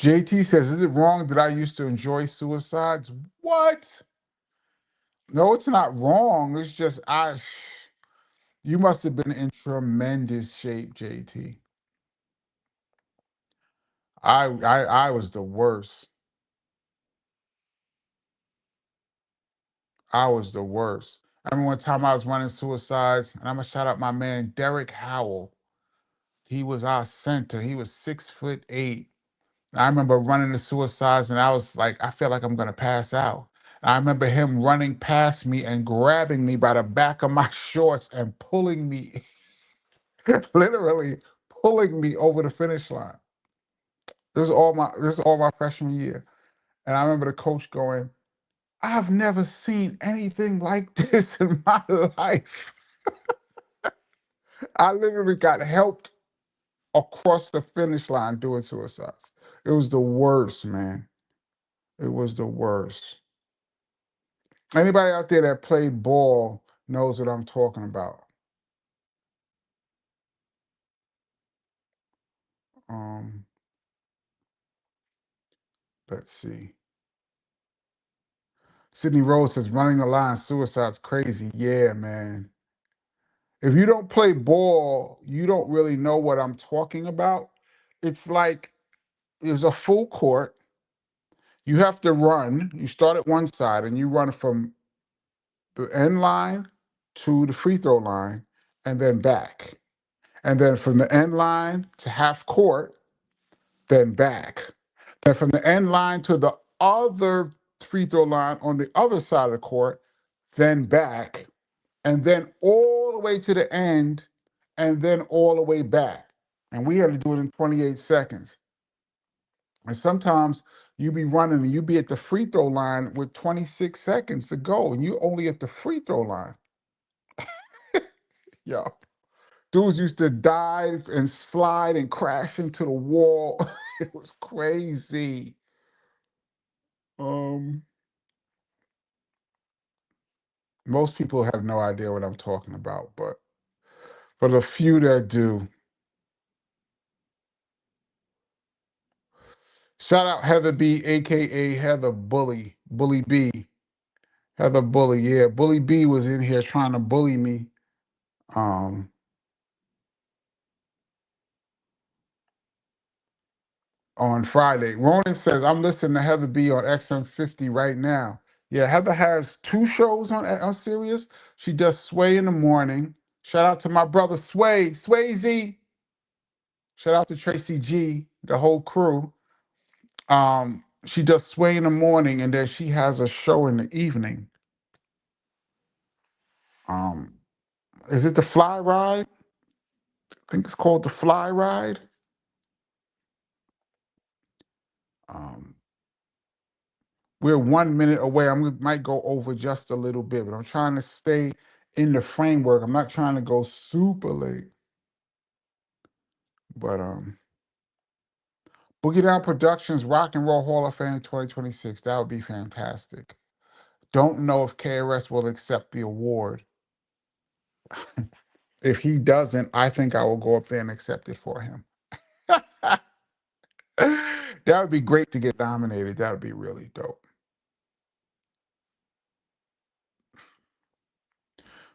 Speaker 1: JT says, "Is it wrong that I used to enjoy suicides?" What? No, it's not wrong. It's just you must have been in tremendous shape, JT. I was the worst. I was the worst. I remember one time I was running suicides, and I'm gonna shout out my man Derek Howell. He was our center. He was 6'8". I remember running the suicides, and I was like, I feel like I'm gonna pass out. I remember him running past me and grabbing me by the back of my shorts and pulling me, literally pulling me over the finish line. This is all my freshman year. And I remember the coach going, I've never seen anything like this in my life. I literally got helped across the finish line doing suicides. It was the worst, man. It was the worst. Anybody out there that played ball knows what I'm talking about. Um, let's see. Sydney Rose says running the line, suicide's crazy. Yeah, man. If you don't play ball, you don't really know what I'm talking about. It's like there's a full court. You have to run. You start at one side and you run from the end line to the free throw line and then back. And then from the end line to half court, then back. Then from the end line to the other free throw line on the other side of the court, then back. And then all the way to the end, and then all the way back. And we had to do it in 28 seconds. And sometimes you be running and you be at the free throw line with 26 seconds to go, and you only at the free throw line. Yo, dudes used to dive and slide and crash into the wall. It was crazy. Um, most people have no idea what I'm talking about, but for the few that do, shout out Heather B, aka Heather Bully, Bully B. Heather Bully, yeah. Bully B was in here trying to bully me. Um, on Friday. Ronan says, I'm listening to Heather B on XM50 right now. Yeah, Heather has two shows on Sirius. She does Sway in the morning. Shout out to my brother Sway, Swayze. Shout out to Tracy G, the whole crew. She does Sway in the morning, and then she has a show in the evening. Um, is it the Fly Ride? I think it's called the Fly Ride. Um, we're 1 minute away. Might go over just a little bit, but I'm trying to stay in the framework. I'm not trying to go super late. But Boogie Down Productions Rock and Roll Hall of Fame 2026. That would be fantastic. Don't know if KRS will accept the award. If he doesn't, I think I will go up there and accept it for him. That would be great to get nominated. That would be really dope.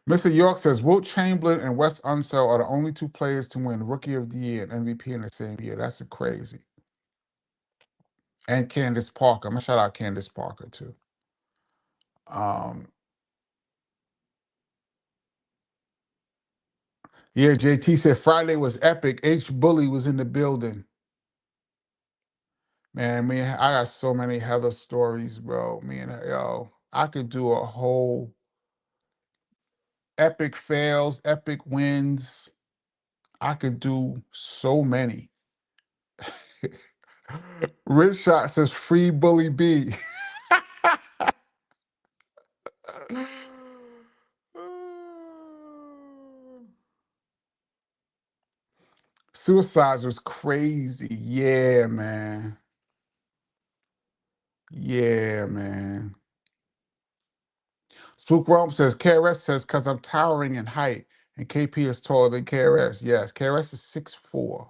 Speaker 1: Mr. York says Wilt Chamberlain and Wes Unseld are the only two players to win Rookie of the Year and MVP in the same year. That's crazy. And Candace Parker. I'm gonna shout out Candace Parker too. Um, yeah, JT said Friday was epic. H Bully was in the building. Man, I got so many Heather stories, bro. Yo, I could do a whole epic fails, epic wins. I could do so many. Rich Shot says free Bully B. Suicides was crazy. Yeah, man. Yeah, man. Spook Rome says KRS says because I'm towering in height and KP is taller than KRS. Yes, KRS is 6'4".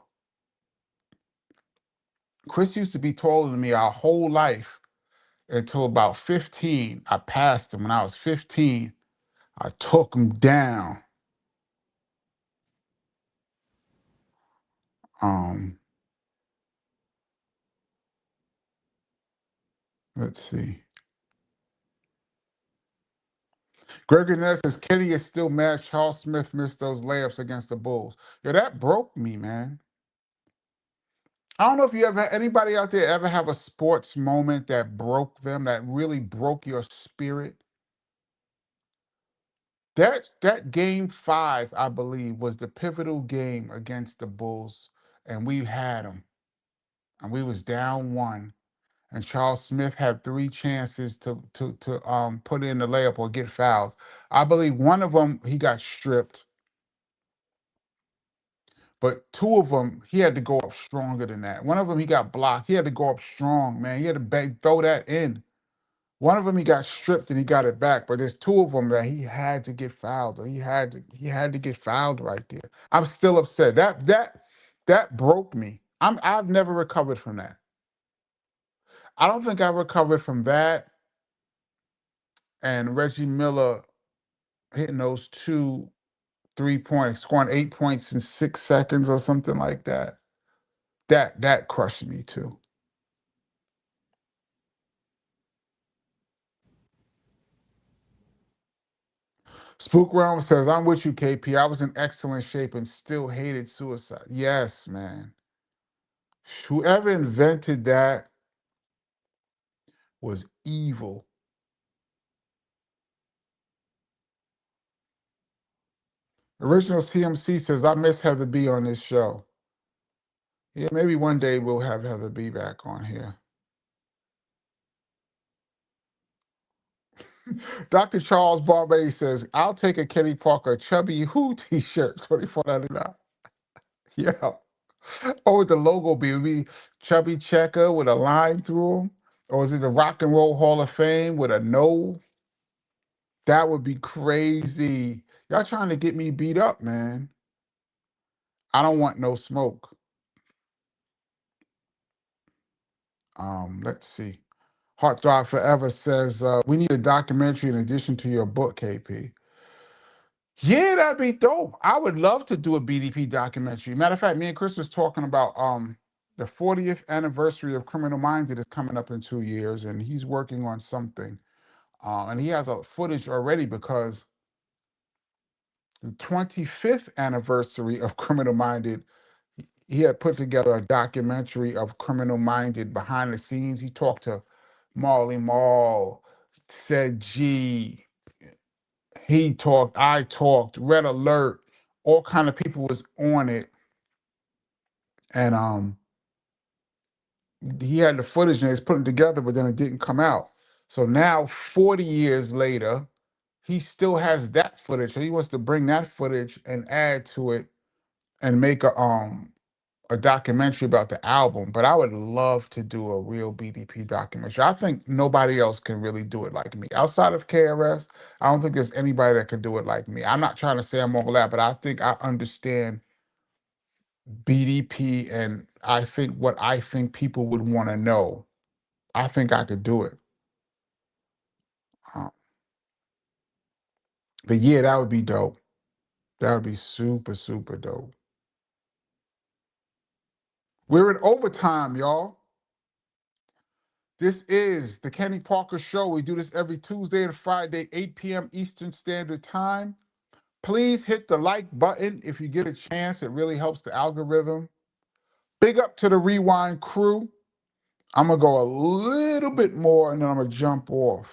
Speaker 1: Chris used to be taller than me our whole life until about 15. I passed him when I was 15. I took him down. Um, let's see. Gregory Ness says Kenny is still mad Charles Smith missed those layups against the Bulls. Yo, that broke me, man. I don't know if you ever anybody out there ever have a sports moment that broke them, that really broke your spirit. That game 5, I believe, was the pivotal game against the Bulls, and we had them, and we was down 1, and Charles Smith had 3 chances to put in the layup or get fouled. I believe one of them he got stripped, but 2 of them he had to go up stronger than that. One of them he got blocked. He had to go up strong, man. He had to throw that in. One of them he got stripped and he got it back, but there's 2 of them that he had to get fouled. Or he had to get fouled right there. I'm still upset. That broke me. I've never recovered from that. I don't think I recovered from that and Reggie Miller hitting those 2 3 points, scoring 8 points in 6 seconds or something like that. That crushed me too. Spook Realm says, I'm with you, KP. I was in excellent shape and still hated suicide. Yes, man. Whoever invented that was evil. Original CMC says, I miss Heather B on this show. Yeah, maybe one day we'll have Heather B back on here. Dr. Charles Barbe says, I'll take a Kenny Parker Chubby Who t-shirt, $24.99. Yeah. Or would the logo be? Would it be Chubby Checker with a line through him? Or is it the Rock and Roll Hall of Fame with a no? That would be crazy. Y'all trying to get me beat up, man. I don't want no smoke. Let's see. Heartthrob Forever says, we need a documentary in addition to your book, KP. Yeah, that'd be dope. I would love to do a BDP documentary. Matter of fact, me and Chris was talking about the 40th anniversary of Criminal Minded is coming up in 2 years, and he's working on something. And he has a footage already because the 25th anniversary of Criminal Minded, he had put together a documentary of Criminal Minded behind the scenes. He talked to Marley Marl, said G, he talked, I talked, Red Alert, all kind of people was on it. And he had the footage and he's putting it together, but then it didn't come out. So now, 40 years later, he still has that footage. So he wants to bring that footage and add to it and make a documentary about the album. But I would love to do a real BDP documentary. I think nobody else can really do it like me. Outside of KRS, I don't think there's anybody that can do it like me. I'm not trying to say I'm all that, but I think I understand BDP and I think what I think people would want to know. I think I could do it. Uh, but yeah, that would be dope. That would be super, super dope. We're in overtime, y'all. This is the Kenny Parker Show. We do this every Tuesday and Friday, 8 p.m. Eastern Standard Time. Please hit the like button if you get a chance. It really helps the algorithm. Big up to the Rewind crew. I'm going to go a little bit more and then I'm going to jump off.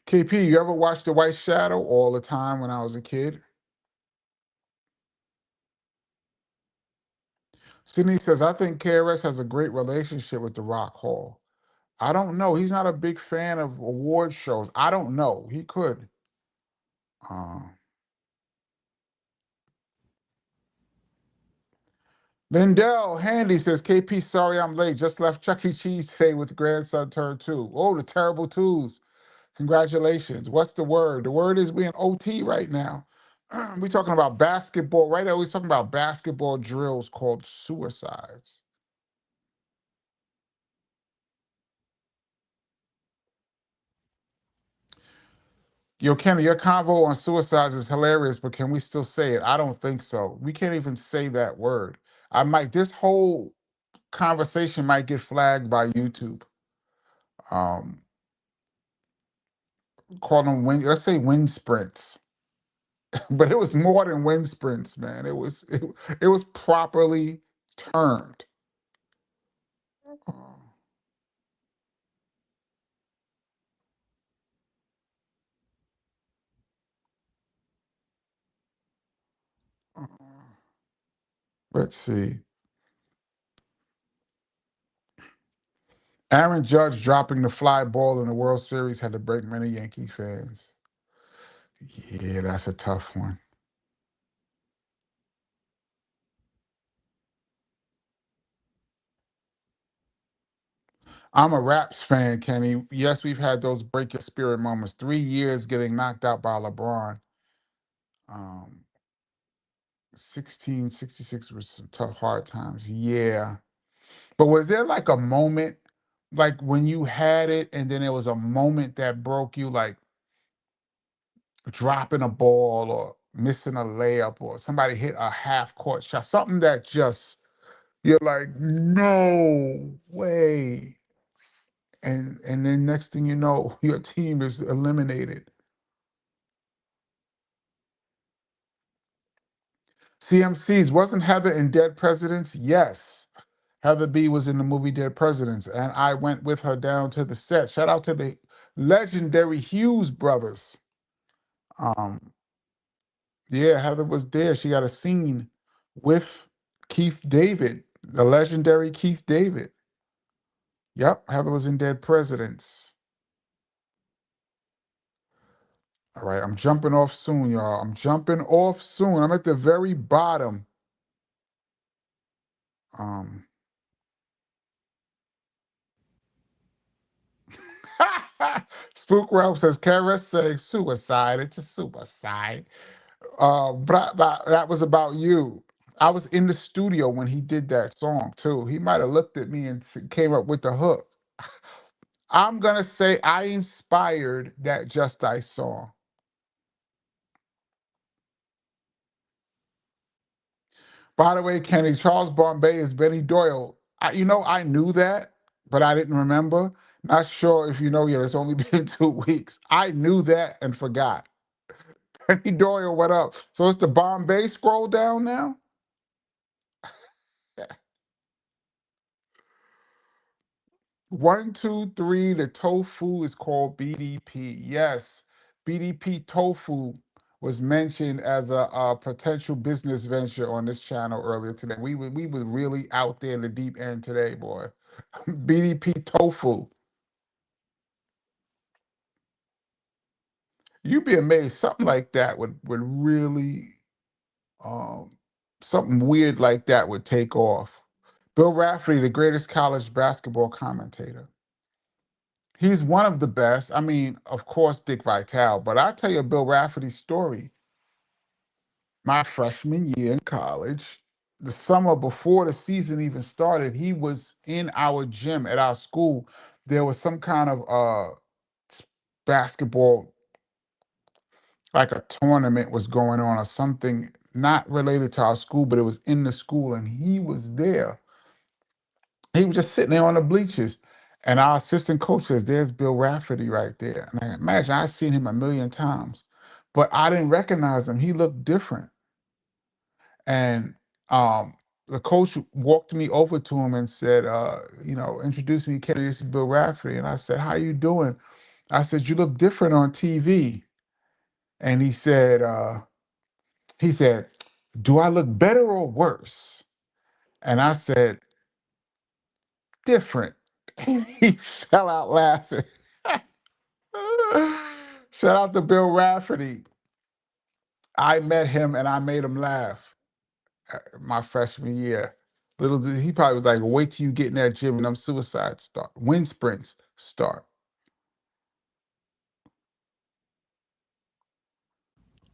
Speaker 1: KP, you ever watch The White Shadow all the time when I was a kid? Sydney says, I think KRS has a great relationship with the Rock Hall. I don't know. He's not a big fan of award shows. I don't know. He could. Uh, Lindell Handy says, KP, sorry I'm late. Just left Chuck E. Cheese today with grandson turn two. Oh, the terrible twos. Congratulations. What's the word? The word is we in OT right now. We're talking about basketball. Right now, we're talking about basketball drills called suicides. Yo, Kenny, your convo on suicides is hilarious, but can we still say it? I don't think so. We can't even say that word. This whole conversation might get flagged by YouTube. Um, call them let's say wind sprints. But it was more than wind sprints, man. It was properly termed. Uh, let's see. Aaron Judge dropping the fly ball in the World Series had to break many Yankee fans. Yeah, that's a tough one. I'm a Raps fan, Kenny. Yes, we've had those break your spirit moments. 3 years getting knocked out by LeBron. Um, 1666 was some tough, hard times. Yeah. But was there like a moment, like when you had it, and then there was a moment that broke you, like dropping a ball or missing a layup or somebody hit a half court shot, something that just you're like, no way. And then next thing you know, your team is eliminated. CMC's wasn't Heather in Dead Presidents? Yes. Heather B was in the movie Dead Presidents, and I went with her down to the set. Shout out to the legendary Hughes brothers. Um, yeah, Heather was there. She got a scene with Keith David, the legendary Keith David. Yep, Heather was in Dead Presidents. All right, I'm jumping off soon, y'all. I'm jumping off soon. I'm at the very bottom. Um, Spook Ralph says, Kara saying suicide. It's a suicide. But that was about you. I was in the studio when he did that song too. He might have looked at me and came up with the hook. I'm gonna say I inspired that Just I song. By the way, Kenny, Charles Bombay is Benny Doyle. I knew that, but I didn't remember. Not sure if you know yet. It's only been 2 weeks. I knew that and forgot. Benny Doyle, what up? So it's the Bombay scroll down now? 1, 2, 3. The tofu is called BDP. Yes, BDP tofu was mentioned as a potential business venture on this channel earlier today. We were really out there in the deep end today, boy. BDP tofu. You'd be amazed. Something like that would really um something weird like that would take off. Bill Rafferty, the greatest college basketball commentator. He's one of the best. I mean, of course, Dick Vitale, but I'll tell you Bill Rafferty's story. My freshman year in college, the summer before the season even started, he was in our gym at our school. There was some kind of basketball, like a tournament was going on or something not related to our school, but it was in the school, and he was there. He was just sitting there on the bleachers. And our assistant coach says, there's Bill Rafferty right there. And I imagine I've seen him a million times, but I didn't recognize him. He looked different. And um, the coach walked me over to him and said, introduce me, Kenny, this is Bill Rafferty. And I said, how you doing? I said, you look different on TV. And he said, do I look better or worse? And I said, different. He fell out laughing. Shout out to Bill Rafferty. I met him and I made him laugh my freshman year. Little did he probably was like, wait till you get in that gym and them suicides start, wind sprints start.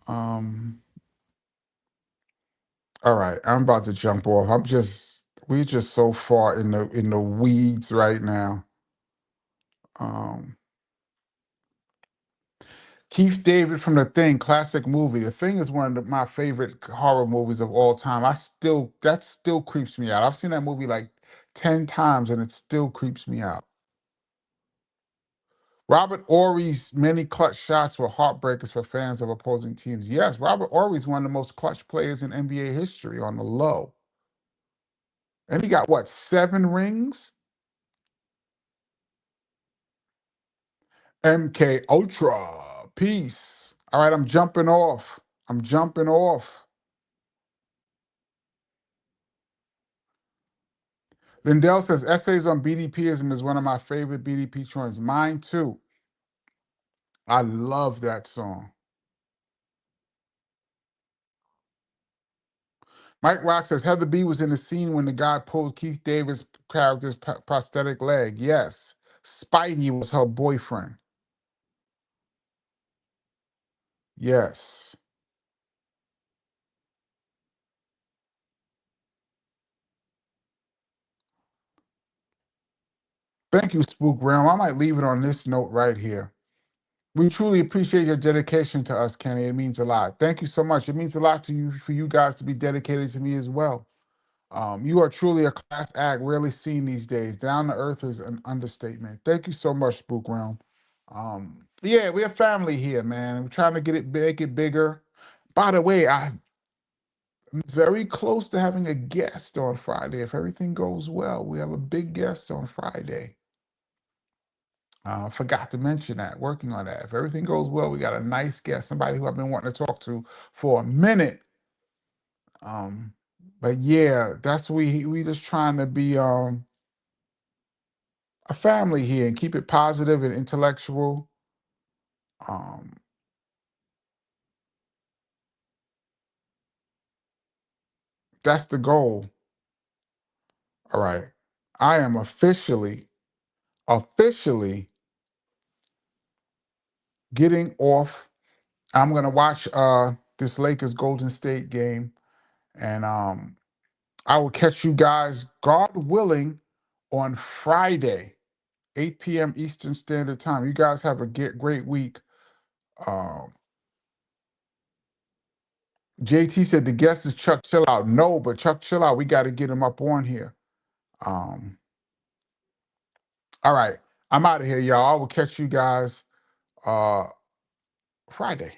Speaker 1: Um, all right, I'm about to jump off. We're just so far in the weeds right now. Um, Keith David from The Thing, classic movie. The Thing is one of my favorite horror movies of all time. That still creeps me out. I've seen that movie like 10 times and it still creeps me out. Robert Ory's many clutch shots were heartbreakers for fans of opposing teams. Yes, Robert Ory's one of the most clutch players in NBA history on the low. And he got what, 7 rings? MK Ultra. Peace. All right, I'm jumping off. I'm jumping off. Lindell says essays on BDPism is one of my favorite BDP joints. Mine too. I love that song. Mike Rock says Heather B was in the scene when the guy pulled Keith Davis' character's prosthetic leg. Yes. Spidey was her boyfriend. Yes. Thank you, Spook Realm. I might leave it on this note right here. We truly appreciate your dedication to us, Kenny. It means a lot. Thank you so much. It means a lot to you for you guys to be dedicated to me as well. You are truly a class act, rarely seen these days. Down to earth is an understatement. Thank you so much, Spook Realm. Yeah, we're family here, man. We're trying to make it bigger. By the way, I'm very close to having a guest on Friday. If everything goes well, we have a big guest on Friday. Forgot to mention that. Working on that. If everything goes well, we got a nice guest, somebody who I've been wanting to talk to for a minute. Um, but yeah, that's we just trying to be a family here and keep it positive and intellectual. Um, that's the goal. All right. I am officially getting off. I'm gonna watch this Lakers Golden State game, and I will catch you guys, God willing, on Friday, 8 p.m. Eastern Standard Time. You guys have a great week. Um, JT said the guest is Chuck Chill Out. No, but Chuck Chill Out, we got to get him up on here. Um, all right. I'm out of here, y'all. I will catch you guys Friday.